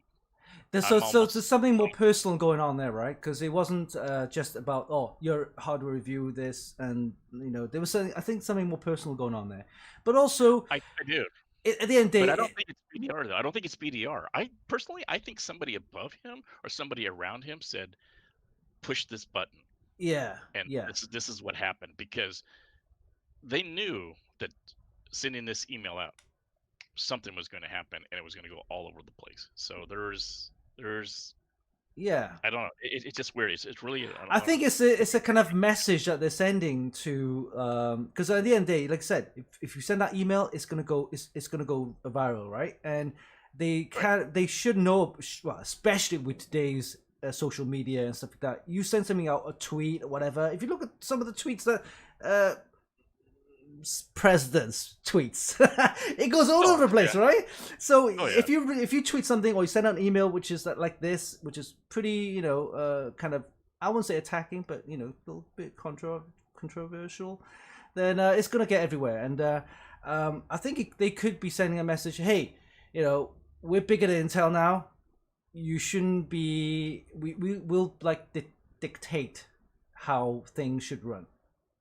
I'm So almost there's something more personal going on there, right? Because it wasn't just about your hardware review this, and there was something, I think something more personal going on there. But also I do, at the end of the but I day, don't think it's BDR though. I don't think it's BDR. I think somebody above him or somebody around him said, "Push this button," yeah, and yeah. this is what happened, because they knew that sending this email out, something was going to happen, and it was going to go all over the place. So there's Yeah, I don't know. It's just weird. It's really I I don't think know. it's a kind of message that they're sending to because at the end of the day, like I said, if you send that email, it's gonna go viral, right? And Right. they should know, well, especially with today's social media and stuff like that. You send something out, a tweet or whatever. If you look at some of the tweets that uh, president's tweets. It goes all Oh over the yeah. place, right? So Oh yeah. if you tweet something or you send out an email which is like this, which is pretty kind of, I wouldn't say attacking, but a little bit controversial, then it's gonna get everywhere. And I think they could be sending a message. Hey, we're bigger than Intel now. You shouldn't be. We will like dictate how things should run.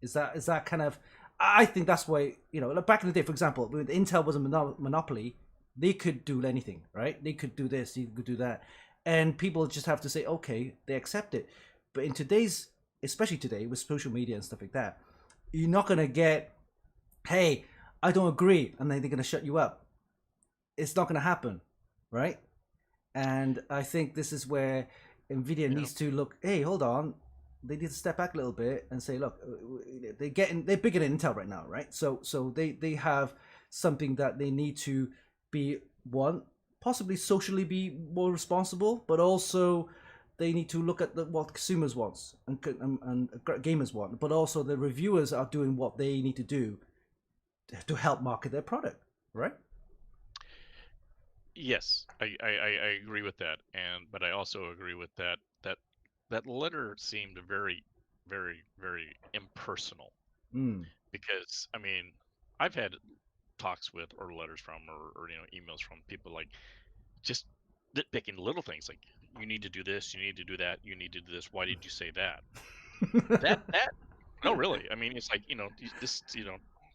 Is that kind of? I think that's why like back in the day, for example, when Intel was a monopoly, they could do anything, right? They could do this, they could do that, and people just have to say, okay, they accept it. But in today's, especially today with social media and stuff like that, you're not gonna get, hey, I don't agree, and then they're gonna shut you up. It's not gonna happen, right? And I think this is where Nvidia Yeah. needs to look. Hey, hold on. They need to step back a little bit and say, look, they're bigger than Intel right now, right? So they have something that they need to be, one, possibly socially be more responsible, but also they need to look at what consumers wants and gamers want, but also the reviewers are doing what they need to do to help market their product, right? Yes, I agree with that, but I also agree with that letter seemed very, very, very impersonal, Mm. because I mean, I've had talks with, or letters from, or emails from people, like, just nitpicking little things, like, you need to do this, you need to do that, you need to do this. Why did you say that? That no, really. I mean, it's like, this,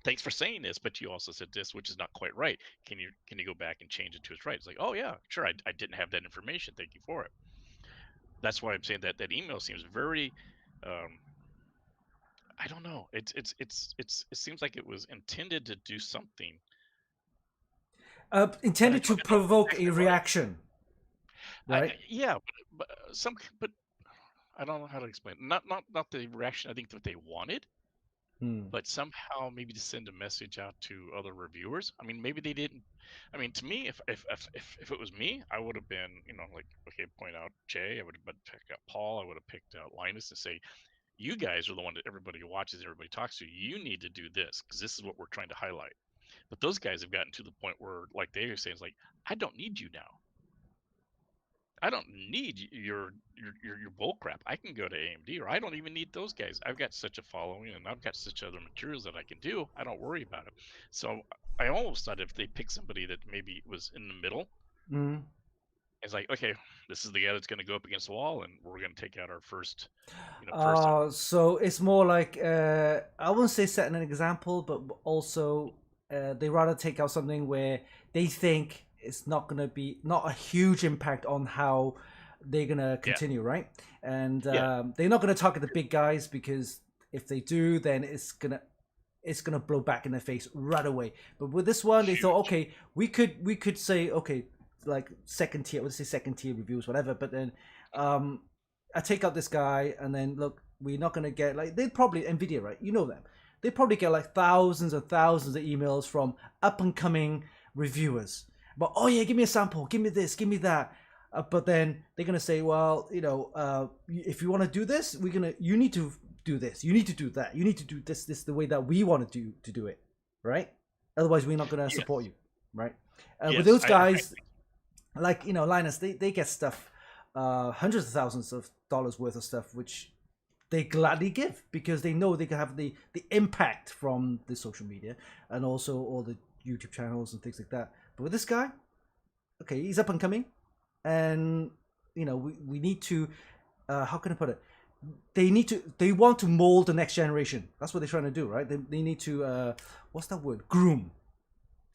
thanks for saying this, but you also said this, which is not quite right. Can you go back and change it to its right? It's like, oh yeah, sure. I didn't have that information. Thank you for it. That's why I'm saying that email seems very, um, I don't know. It seems like it was intended to do something, but Intended to I don't know provoke a exactly what. reaction, right? Yeah, but I don't know how to explain. Not the reaction I think that they wanted, Hmm. but somehow maybe to send a message out to other reviewers. I mean, maybe they didn't. I mean, to me, if it was me, I would have been, like, okay, point out Jay. I would have picked out Paul. I would have picked out Linus and say, you guys are the one that everybody watches, everybody talks to. You need to do this because this is what we're trying to highlight. But those guys have gotten to the point where, like they were saying, it's like, I don't need you now. I don't need your bull crap. I can go to AMD, or I don't even need those guys. I've got such a following, and I've got such other materials that I can do. I don't worry about it. So I almost thought if they picked somebody that maybe was in the middle, Mm. it's like, okay, this is the guy that's going to go up against the wall, and we're going to take out our first, person. So it's more like I wouldn't say setting an example, but also they rather take out something where they think it's not going to be not a huge impact on how they're going to continue, right? And they're not going to target the big guys, because if they do, then it's gonna blow back in their face right away. But with this one, they thought, okay, we could say, okay, like second tier, let's say second tier reviews, whatever. But then I take out this guy, and then look, we're not gonna get like, they'd probably, Nvidia, right? You know them. They probably get like thousands and thousands of emails from up and coming reviewers. But oh yeah, give me a sample, give me this, give me that. But then they're gonna say, well, if you want to do this, you need to do this, you need to do that, you need to do this the way that we want to do it, right? Otherwise, we're not gonna support you, right? With those guys, like Linus, they get stuff, hundreds of thousands of dollars worth of stuff, which they gladly give, because they know they can have the impact from the social media and also all the YouTube channels and things like that. But with this guy, okay, he's up and coming, and we need to, how can I put it? They want to mold the next generation. That's what they're trying to do, right? They need to, what's that word? Groom.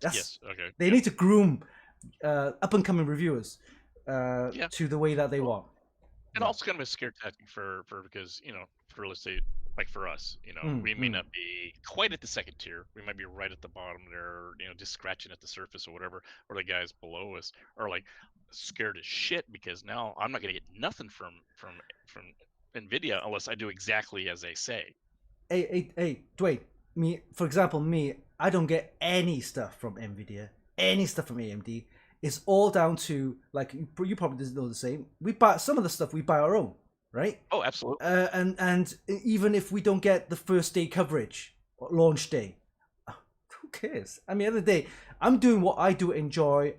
Yes. Okay. They need to groom up and coming reviewers to the way that they want. And also kind of a scare tactic for because for, let's say, like for us, we may not be quite at the second tier. We might be right at the bottom there, just scratching at the surface or whatever. Or the guys below us are like scared as shit, because now I'm not gonna get nothing from Nvidia unless I do exactly as they say. Hey, Dwayne, for example, I don't get any stuff from Nvidia, any stuff from AMD. It's all down to, like, you probably know the same. We buy some of the stuff, we buy our own, right? Oh, absolutely. And even if we don't get the first day coverage, or launch day, who cares? I mean, at the end of the day, I'm doing what I enjoy,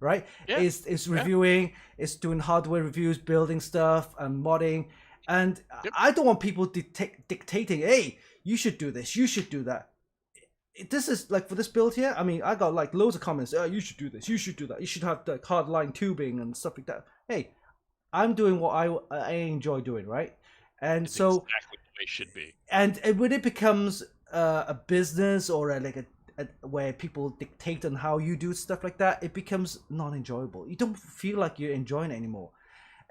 right? Yeah. It's reviewing, it's doing hardware reviews, building stuff, and modding. And I don't want people dictating, hey, you should do this, you should do that. This is like, for this build here, I mean, I got like loads of comments. Oh, you should do this, you should do that, you should have like hardline tubing and stuff like that. Hey, I'm doing what I enjoy doing, right? And it's so exactly the way it should be. And when it becomes a business, or where people dictate on how you do stuff like that, it becomes non-enjoyable. You don't feel like you're enjoying it anymore.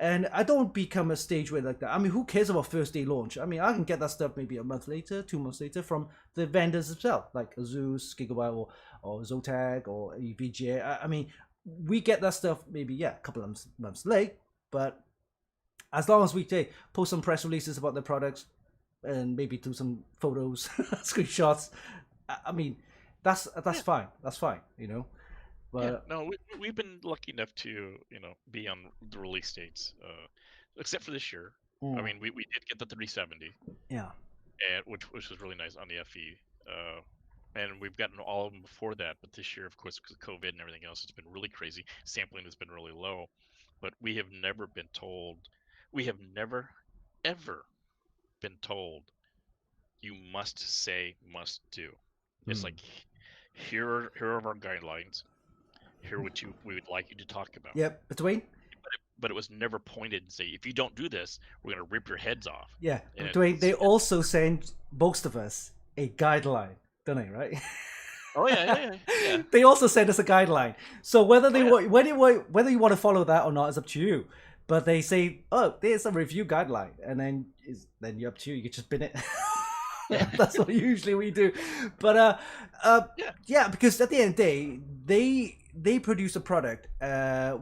And I don't become a stage where like that. I mean, who cares about first day launch? I mean, I can get that stuff maybe a month later, 2 months later, from the vendors themselves, like Asus, Gigabyte, or Zotac, or VGA. I mean, we get that stuff maybe, a couple of months late, but as long as we post some press releases about the products and maybe do some photos, screenshots, I mean, that's fine. That's fine, But no, we've been lucky enough to be on the release dates, except for this year. I mean, we did get the 370, yeah, and which was really nice on the FE, and we've gotten all of them before that. But this year, of course, because of COVID and everything else, it's been really crazy. Sampling has been really low, but we have never been told. We have never, ever been told you must say, must do. It's like, here are our guidelines. Here what we would like you to talk about. Yep, but Dwayne. But it was never pointed and say, if you don't do this, we're gonna rip your heads off. Yeah, but Dwayne, they also send most of us a guideline, don't they? Right? Oh yeah. They also send us a guideline. So whether whether you want to follow that or not is up to you. But they say, oh, there's a review guideline, and then you're up to you. You can just bin it. That's what usually we do. But because at the end of the day, they produce a product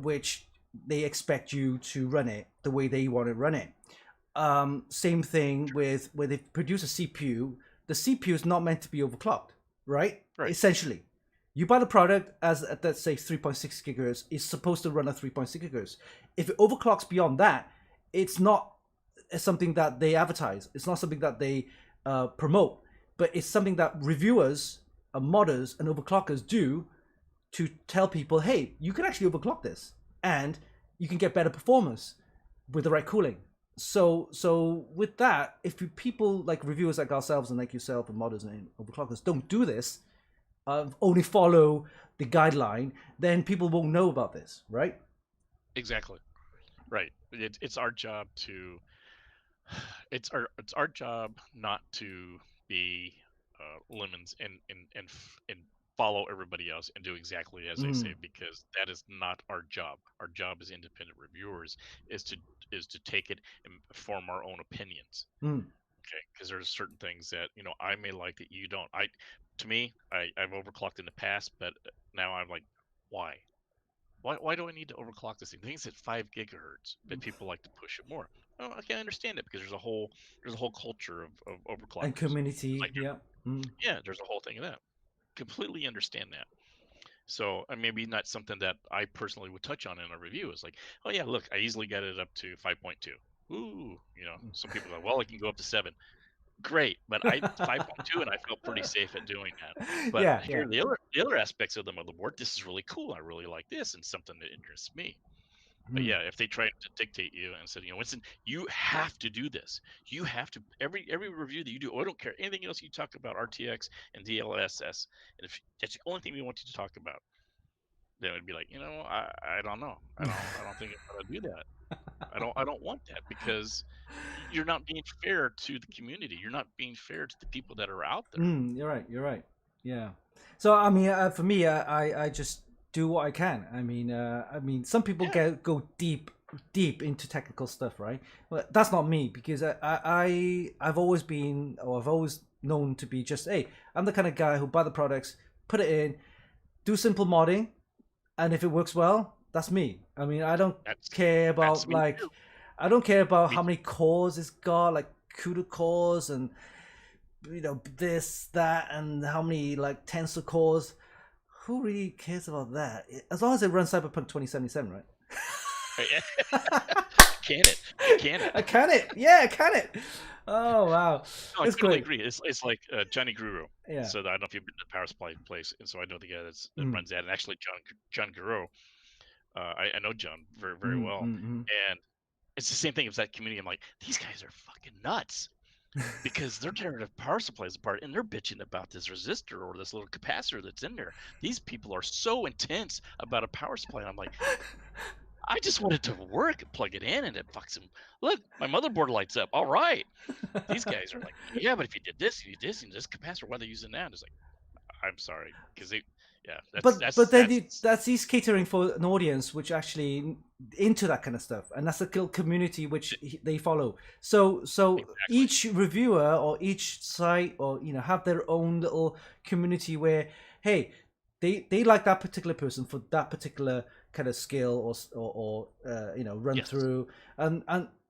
which they expect you to run it the way they want to run it. Same thing with where they produce a CPU. The CPU is not meant to be overclocked, right? Essentially, you buy the product as let's say 3.6 gigahertz. It's supposed to run at 3.6 gigahertz. If it overclocks beyond that, it's not something that they advertise. It's not something that they promote, but it's something that reviewers modders and overclockers do to tell people, hey, you can actually overclock this and you can get better performance with the right cooling. So with that, if people like reviewers like ourselves and like yourself and modders and overclockers don't do this, only follow the guideline, then people won't know about this, right? Exactly. Right. It's our job to. It's our job not to be lemons and follow everybody else and do exactly as they say, because that is not our job. Our job as independent reviewers is to take it and form our own opinions. Okay, because there's certain things that I may like that you don't. To me, I've overclocked in the past, but now I'm like, why? Why do I need to overclock this thing? The thing's at 5 gigahertz, but people like to push it more. Oh, okay, I understand it, because there's a whole culture of overclockers and community. Like, Yeah. yeah, there's a whole thing of that. Completely understand that. So maybe not something that I personally would touch on in a review. Is like, oh yeah, look, I easily got it up to 5.2. Ooh, some people are like, well, I can go up to 7. Great, but I 5.2 and I felt pretty safe at doing that. But Yeah, here are the other aspects of the motherboard. This is really cool. I really like this, and something that interests me. But yeah, if they try to dictate you and said, Winston, you have to do this. You have to every review that you do. I don't care anything else you talk about RTX and DLSS, and if that's the only thing we want you to talk about, then it'd be like, I don't know. I don't think I'm gonna do that. I don't want that, because you're not being fair to the community. You're not being fair to the people that are out there. You're right. Yeah. So I mean, for me, I just do what I can. I mean, some people go deep into technical stuff, right? But that's not me, because I've always been, or I've always known to be just, hey, I'm the kind of guy who buy the products, put it in, do simple modding, and if it works well, that's me. I mean, I don't care about I don't care about how many cores it's got, like CUDA cores and this, that, and how many like tensor cores. Who really cares about that? As long as it runs Cyberpunk 2077, right? Can it? Can it? Yeah, can it? Oh wow! No, I totally agree. It's like Johnny Guru. Yeah. So I don't know if you've been to the power supply place, and so I know the guy that runs that. And actually, John Guru, I know John very very well, and it's the same thing as that community. I'm like, these guys are fucking nuts, because they're tearing the power supplies apart and they're bitching about this resistor or this little capacitor that's in there. These people are so intense about a power supply, and I'm like, I just want it to work. Plug it in and it fucks them. Look, my motherboard lights up. All right. These guys are like, yeah, but if you did this, and this capacitor, why are they using that? It's like, I'm sorry, because they, yeah. That's he's catering for an audience which actually into that kind of stuff, and that's the community which they follow. So exactly. Each reviewer or each site or have their own little community where, hey, they like that particular person for that particular kind of skill or run through, and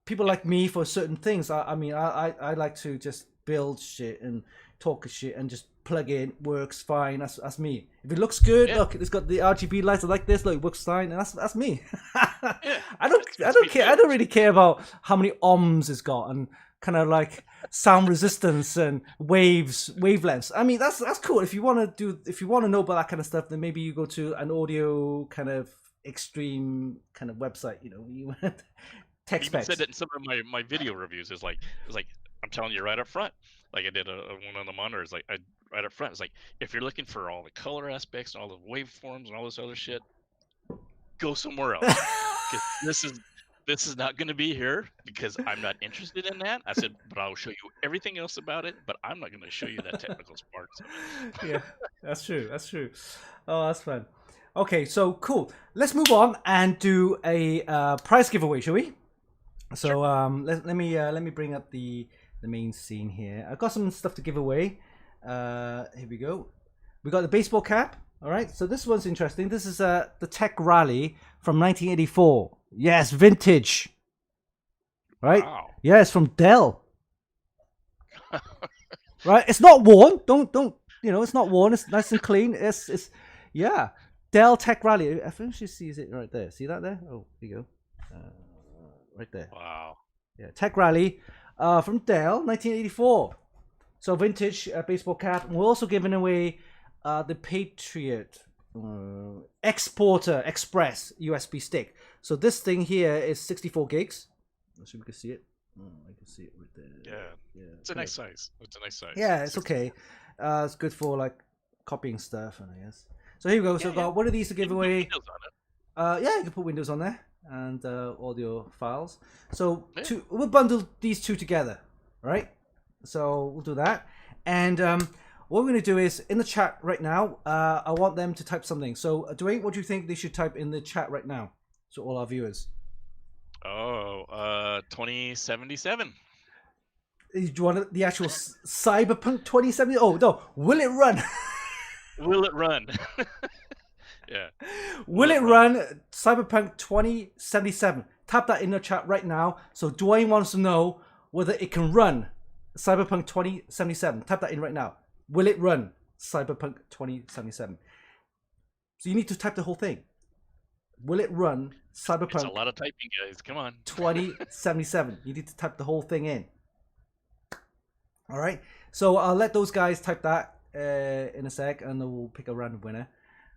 people like me for certain things. I mean, I like to just build shit and talk shit and just plug in, works fine. That's me. If it looks good, look, it's got the RGB lights. I like this. Look, it works fine, and that's me. I don't care. I don't really care about how many ohms it's got and kind of like sound resistance and wavelengths. I mean, that's cool. If you want to know about that kind of stuff, then maybe you go to an audio kind of extreme kind of website. You tech specs. I said it in some of my video reviews. It's like I'm telling you right up front. Like I did a one on the monitors. Like right up front, it's like, if you're looking for all the color aspects and all the waveforms and all this other shit, go somewhere else. Because this is not going to be here, because I'm not interested in that. I said, but I'll show you everything else about it, but I'm not going to show you that technical part. Yeah, that's true. Oh, that's fun. Okay, so cool. Let's move on and do a prize giveaway, shall we? So sure. Let me bring up the main scene here. I've got some stuff to give away. Here we go. We got the baseball cap. All right. So this one's interesting. This is the Tech Rally from 1984. Yes, vintage. Right. Wow. Yeah, it's from Dell. Right. It's not worn. Don't. It's not worn. It's nice and clean. It's yeah. Dell Tech Rally. I think she sees it right there. See that there? Oh, here you go. Right there. Wow. Yeah, Tech Rally from Dell, 1984. So vintage baseball cap. And we're also giving away the Patriot Exporter Express USB stick. So this thing here is 64 gigs. Let's see if we can see it. Oh, I can see it right there. Yeah. It's a nice size. Yeah, it's okay. It's good for like copying stuff, and I guess. So here we go. So got one of these to give away. Yeah, you can put Windows on there and all your files. So we'll bundle these two together, right? So we'll do that. And what we're going to do is in the chat right now. I want them to type something. So Dwayne, what do you think they should type in the chat right now? So all our viewers. 2077. Do you want the actual Cyberpunk 2070? Oh no, will it run? Will it run? Yeah. Will it run Cyberpunk 2077? Tap that in the chat right now. So Dwayne wants to know whether it can run Cyberpunk 2077. Tap that in right now. Will it run Cyberpunk 2077? So you need to type the whole thing. Will it run Cyberpunk? It's a lot of typing, guys. Come on. 2077. You need to type the whole thing in. All right. So I'll let those guys type that in a sec, and then we'll pick a random winner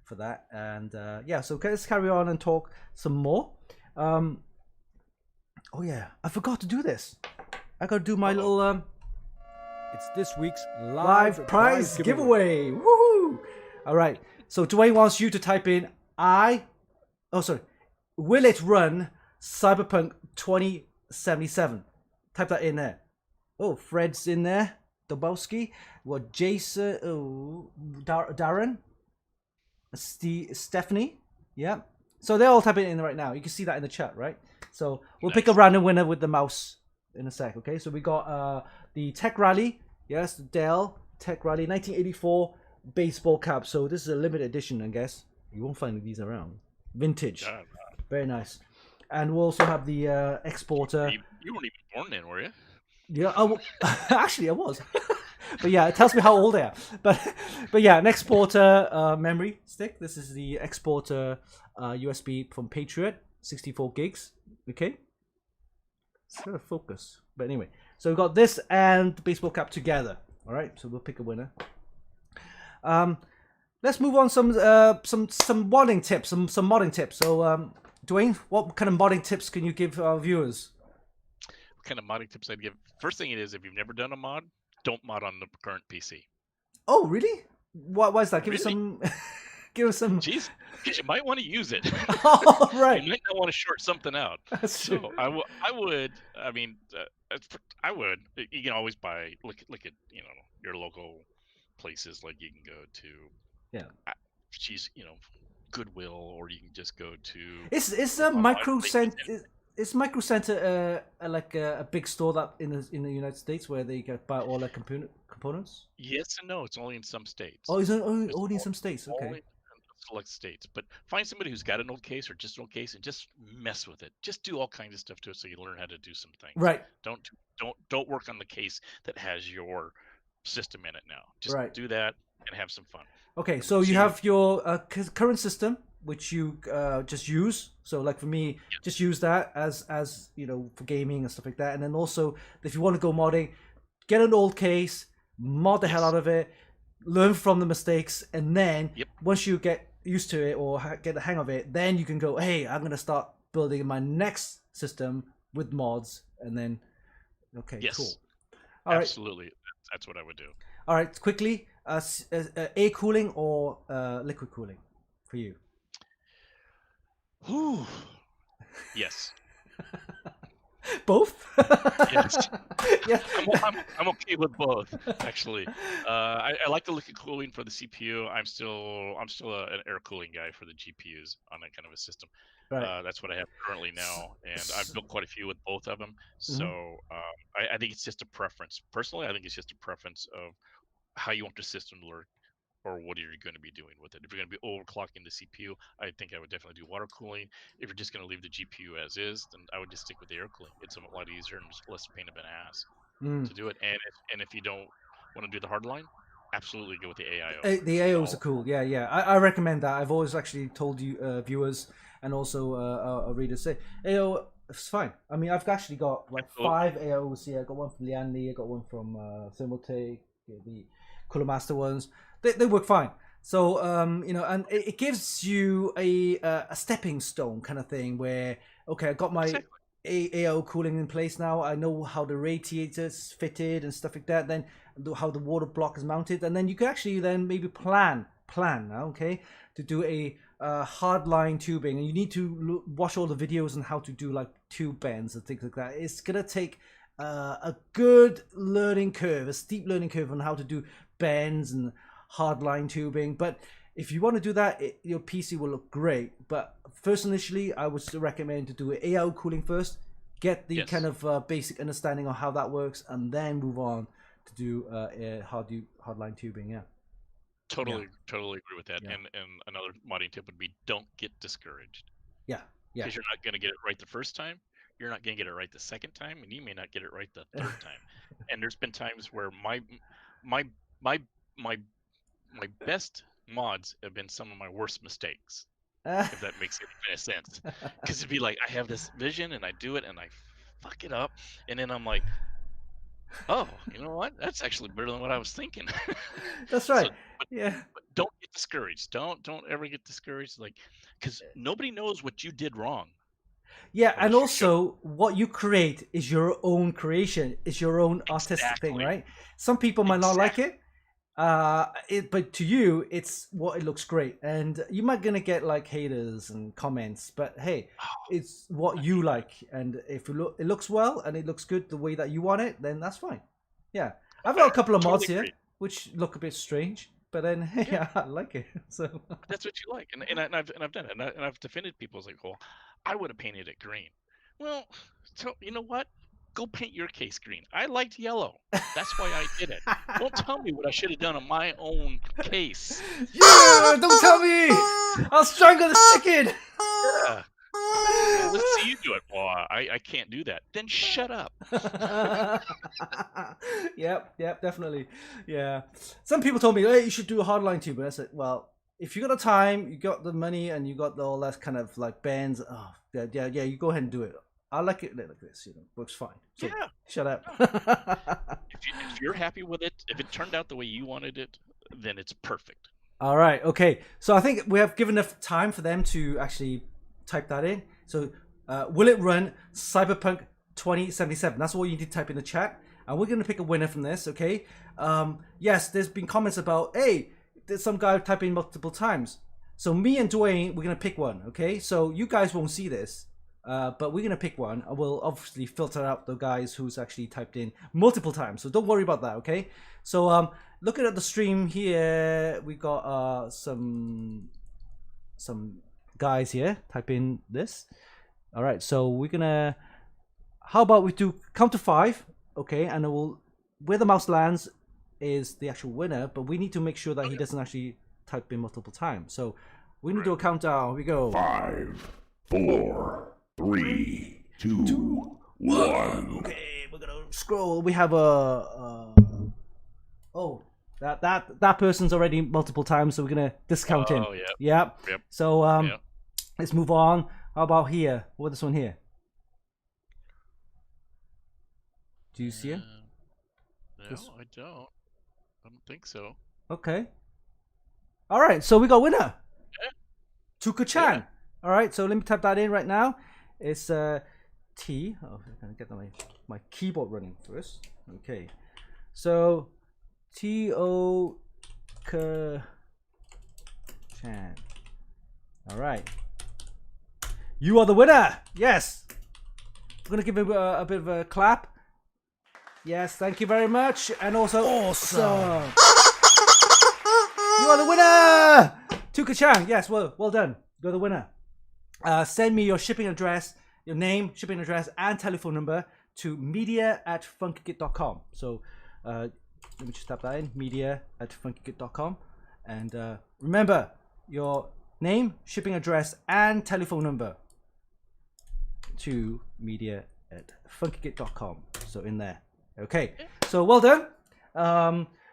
for that. And yeah, so let's carry on and talk some more. Oh yeah, I forgot to do this. I got to do my little It's this week's live prize giveaway. Woohoo! All right. So Dwayne wants you to type in will it run Cyberpunk 2077? Type that in there. Oh, Fred's in there. Dobowski. What, Jason? Oh, Darren. Stephanie. Yeah. So they're all typing it in right now. You can see that in the chat, right? So we'll pick a random winner with the mouse in a sec. Okay. So we got the Tech Rally. Yes, Dell Tech Rally 1984 baseball cap. So this is a limited edition, I guess. You won't find these around. Vintage. Very nice. And we'll also have the exporter. You weren't even born then, were you? Yeah, actually I was. But yeah, it tells me how old I am. But yeah, an exporter memory stick. This is the exporter USB from Patriot, 64 gigs. Okay. It's got to focus. But anyway, so we've got this and the baseball cap together. All right, so we'll pick a winner. Let's move on some modding tips, some modding tips. So Dwayne, what kind of modding tips can you give our viewers? What kind of modding tips I'd give? First thing it is, if you've never done a mod, don't mod on the current PC. Oh, really? Why is that? Give us some. Give us some. Jeez, because you might want to use it. Oh, right. You might not want to short something out. That's true. So I would. I mean, I would. You can always buy. Look at your local places. Like you can go to. Yeah. Goodwill, or you can just go to. Is Micro Center? Is Micro Center like a big store that in the United States where they can buy all their components? Yes and no. It's only in some states. Oh, is it only in some states? Okay. Only in select states. But find somebody who's got an old case or just an old case and just mess with it. Just do all kinds of stuff to it so you learn how to do some things. Right. Don't work on the case that has your system in it now. Just do that and have some fun. Okay, so you have your current system, which you just use. So like for me, just use that as for gaming and stuff like that. And then also, if you want to go modding, get an old case, mod the hell out of it, learn from the mistakes, and then once you get used to it or get the hang of it, then you can go, hey, I'm going to start building my next system with mods. And then, okay, cool. All absolutely. Right. That's what I would do. All right, quickly, air cooling or liquid cooling for you? Whew. Yes. Both? Yes. Yeah. I'm okay with both, actually. I like the liquid cooling for the CPU. I'm still an air cooling guy for the GPUs on that kind of a system. Right. That's what I have currently now, and I've built quite a few with both of them. So I think it's just a preference. Personally, I think it's just a preference of how you want the system to work, or what are you going to be doing with it. If you're going to be overclocking the CPU, I think I would definitely do water cooling. If you're just going to leave the GPU as is, then I would just stick with the air cooling. It's a lot easier and just less pain in the ass to do it. And if you don't want to do the hard line, absolutely go with the AIO. The AIOs are cool. Yeah. I recommend that. I've always actually told you viewers and also our readers say AIO it's fine. I mean, I've actually got like 5 AIOs here. I got one from Lianli, I got one from Thermaltake, the Cooler Master ones. They work fine. So you know, and it gives you a stepping stone kind of thing where okay, I got my Exactly. AO cooling in place now. I know how the radiators fitted and stuff like that. Then how the water block is mounted, and then you can actually then maybe plan now, okay, to do a hard line tubing, and you need to watch all the videos on how to do like tube bends and things like that. It's gonna take a good learning curve, a steep learning curve on how to do bends and hard line tubing. But if you want to do that, your PC will look great. But first, initially, I would still recommend to do AO cooling first, get the kind of basic understanding of how that works, and then move on to do hard line tubing. Yeah. Totally agree with that. And another modding tip would be don't get discouraged. Yeah. Because you're not going to get it right the first time. You're not going to get it right the second time, and you may not get it right the third time. And there's been times where my best mods have been some of my worst mistakes, if that makes any kind of sense. Because it'd be like I have this vision and I do it and I fuck it up, and then I'm like, oh, you know what? That's actually better than what I was thinking. That's right. So, but don't get discouraged. Don't ever get discouraged. Like, because nobody knows what you did wrong. Yeah, and also what you create is your own creation. It's your own artistic thing, right? Some people might not like it, but to you, it's what it looks great, and you might gonna get like haters and comments. But hey, it's what you like, and if it looks well and it looks good the way that you want it, then that's fine. Yeah, I've got a couple of mods here which look a bit strange, but then hey, I like it. So that's what you like, and I've done it, and I've defended people as like, well, I would have painted it green. Well, so you know what? Go paint your case green. I liked yellow. That's why I did it. Don't tell me what I should have done on my own case. Yeah, don't tell me. I'll strangle the chicken. Yeah. Well, let's see you do it. Well, I can't do that. Then shut up. Yep, definitely. Yeah. Some people told me, hey, you should do a hardline too, but I said, well, if you got the time, you got the money, and you got all that kind of like bands, oh, yeah, you go ahead and do it. I like it like this, you know, works fine. So, yeah. Shut up. If you're happy with it, if it turned out the way you wanted it, then it's perfect. All right, okay. So I think we have given enough time for them to actually type that in. So will it run Cyberpunk 2077? That's all you need to type in the chat. And we're going to pick a winner from this, okay? Yes, there's been comments about, hey, there's some guy typing multiple times. So me and Dwayne, we're going to pick one, okay? So you guys won't see this, but we're going to pick one. I will obviously filter out the guys who's actually typed in multiple times. So don't worry about that, okay? So looking at the stream here, we got some guys here type in this. All right, so we're going to, how about we do count to 5, okay? And where the mouse lands is the actual winner, but we need to make sure that he doesn't actually type in multiple times. So we need to do a countdown. Here we go. 5, 4, 3, 2, 1. Okay, we're gonna scroll. We have that person's already multiple times, so we're gonna discount him. Oh yeah. Yep. So let's move on. How about here? What this one here? Do you see it? No, I don't. I don't think so. Okay. All right, so we got a winner. Yeah. Tuka-chan. Yeah. All right, so let me type that in right now. It's T. Oh, I'm gonna get my keyboard running first. Okay, so T-O-K-chan. All right, you are the winner. Yes, we're gonna give him a bit of a clap. Yes, thank you very much, and also awesome. You are the winner, Tuka-chan. Yes, well done. You're the winner. Send me your shipping address, your name, shipping address, and telephone number to media@funkykit.com. So let me just type that in, media@funkykit.com. And remember, your name, shipping address, and telephone number to media@funkykit.com. So in there. Okay, so well done.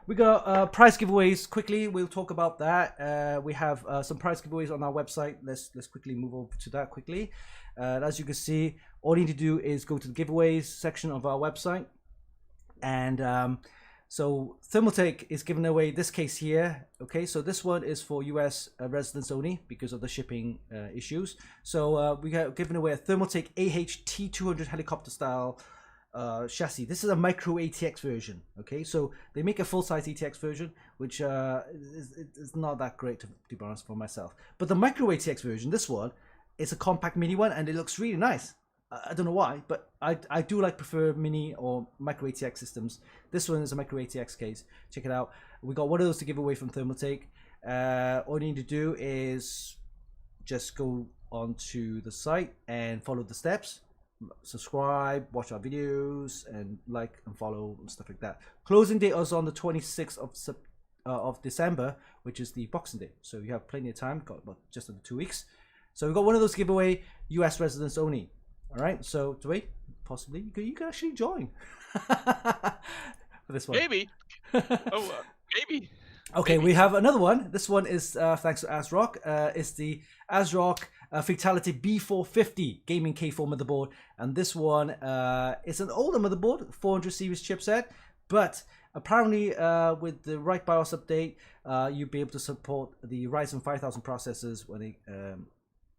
We got prize giveaways quickly. We'll talk about that. We have some prize giveaways on our website. Let's quickly move over to that quickly. As you can see, all you need to do is go to the giveaways section of our website, and So Thermaltake is giving away this case here. Okay, so this one is for US residents only because of the shipping issues. So we are giving away a Thermaltake AHT200 helicopter style chassis. This is a micro ATX version. Okay, so they make a full-size ATX version, which is not that great to be honest for myself. But the micro ATX version, this one, is a compact mini one, and it looks really nice. I don't know why, but I do prefer mini or micro ATX systems. This one is a micro ATX case. Check it out. We got one of those to give away from Thermaltake. All you need to do is just go onto the site and follow the steps. Subscribe, watch our videos, and like and follow and stuff like that. Closing date is on the 26th of December, which is the Boxing Day. So you have plenty of time. Got about just under 2 weeks. So we've got one of those to give away, US residents only. All right, so Dewayne, possibly you could actually join for this one. Maybe. Maybe. Okay, Maybe. we have another one. This one is thanks to ASRock. It's the ASRock Fatality B450 gaming K4 motherboard, and this one is an older motherboard, 400 series chipset, but apparently with the right BIOS update, you'll be able to support the Ryzen 5000 processors when they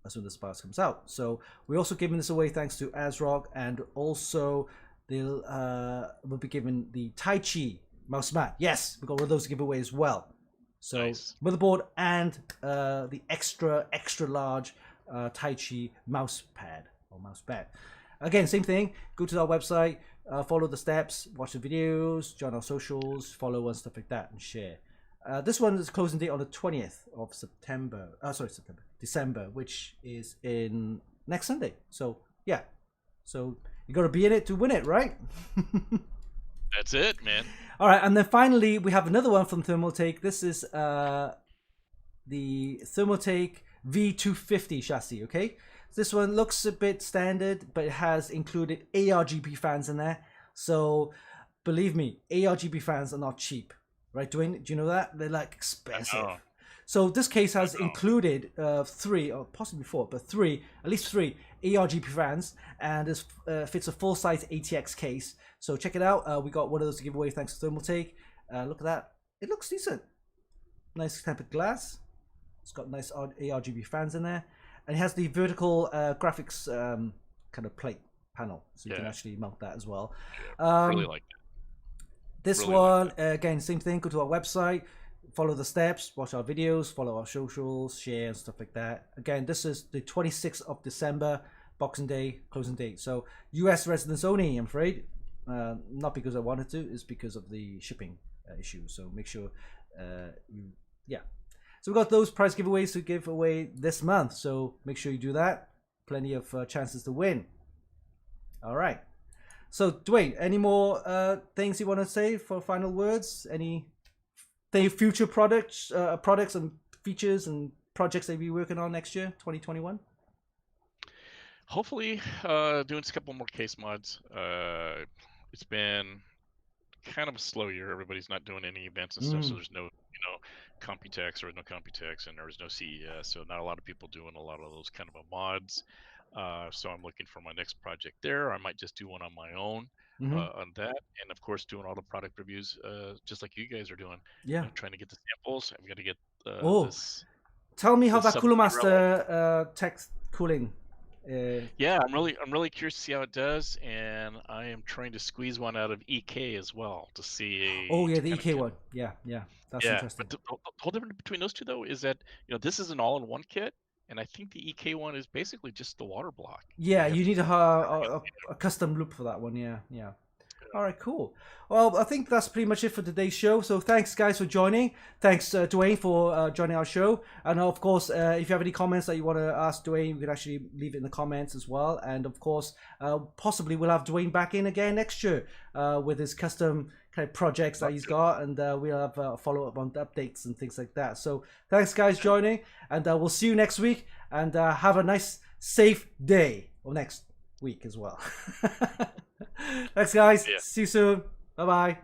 as soon as the BIOS comes out. So we're also giving this away thanks to ASRock, and also we'll be giving the Tai Chi mouse mat. Yes, we've got one of those to give away as well. So Nice. motherboard and the extra large Tai Chi mouse pad or mouse pad. Again, same thing. Go to our website, follow the steps, watch the videos, join our socials, follow us, stuff like that, and share. This one is closing date on the 20th of December, which is in next Sunday. So yeah, so you got to be in it to win it, right? That's it, man. All right, and then finally we have another one from Thermaltake. This is the Thermaltake V250 chassis. Okay, this one looks a bit standard, but it has included ARGB fans in there. So believe me, ARGB fans are not cheap, right, Dewayne? Do you know that? They're like expensive. So this case has included 3 or possibly 4, but at least three ARGB fans, and this fits a full-size ATX case. So check it out. We got one of those to give away thanks to Thermaltake. Look at that. It looks decent. Nice tempered glass. It's got nice ARGB fans in there, and it has the vertical graphics kind of plate panel, so you can actually mount that as well. Really like that. This Really one, again, same thing. Go to our website, follow the steps, watch our videos, follow our socials, share and stuff like that. Again, this is the 26th of December, Boxing Day, closing date. So US residents only, I'm afraid. Not because I wanted to, it's because of the shipping issue. So make sure So we've got those prize giveaways to give away this month. So make sure you do that. Plenty of chances to win. All right. So Dewayne, any more things you want to say for final words? Any future products and features and projects that you'll be working on next year, 2021? Hopefully, doing a couple more case mods. It's been kind of a slow year. Everybody's not doing any events and stuff, so there's no, Computex, or no Computex, and there's no CES, so not a lot of people doing a lot of those kind of mods. So I'm looking for my next project there. I might just do one on my own on that, and of course doing all the product reviews, just like you guys are doing. Yeah. I'm trying to get the samples. I've got to get this. Tell me how this that Cooler something Master text cooling. Yeah, I'm really curious to see how it does, and I am trying to squeeze one out of EK as well to see. The EK one. Yeah, that's interesting. But the whole difference between those two though is that this is an all-in-one kit, and I think the EK one is basically just the water block. Yeah, you need a custom loop for that one. Yeah. All right, cool. Well, I think that's pretty much it for today's show. So thanks, guys, for joining. Thanks, Dewayne, for joining our show. And of course, if you have any comments that you want to ask Dewayne, you can actually leave it in the comments as well. And of course, possibly we'll have Dewayne back in again next year with his custom kind of projects that he's got, and we'll have a follow-up on the updates and things like that. So thanks, guys, joining, and we'll see you next week. And have a nice, safe day, or next week as well. Thanks, guys. Yeah. See you soon. Bye-bye.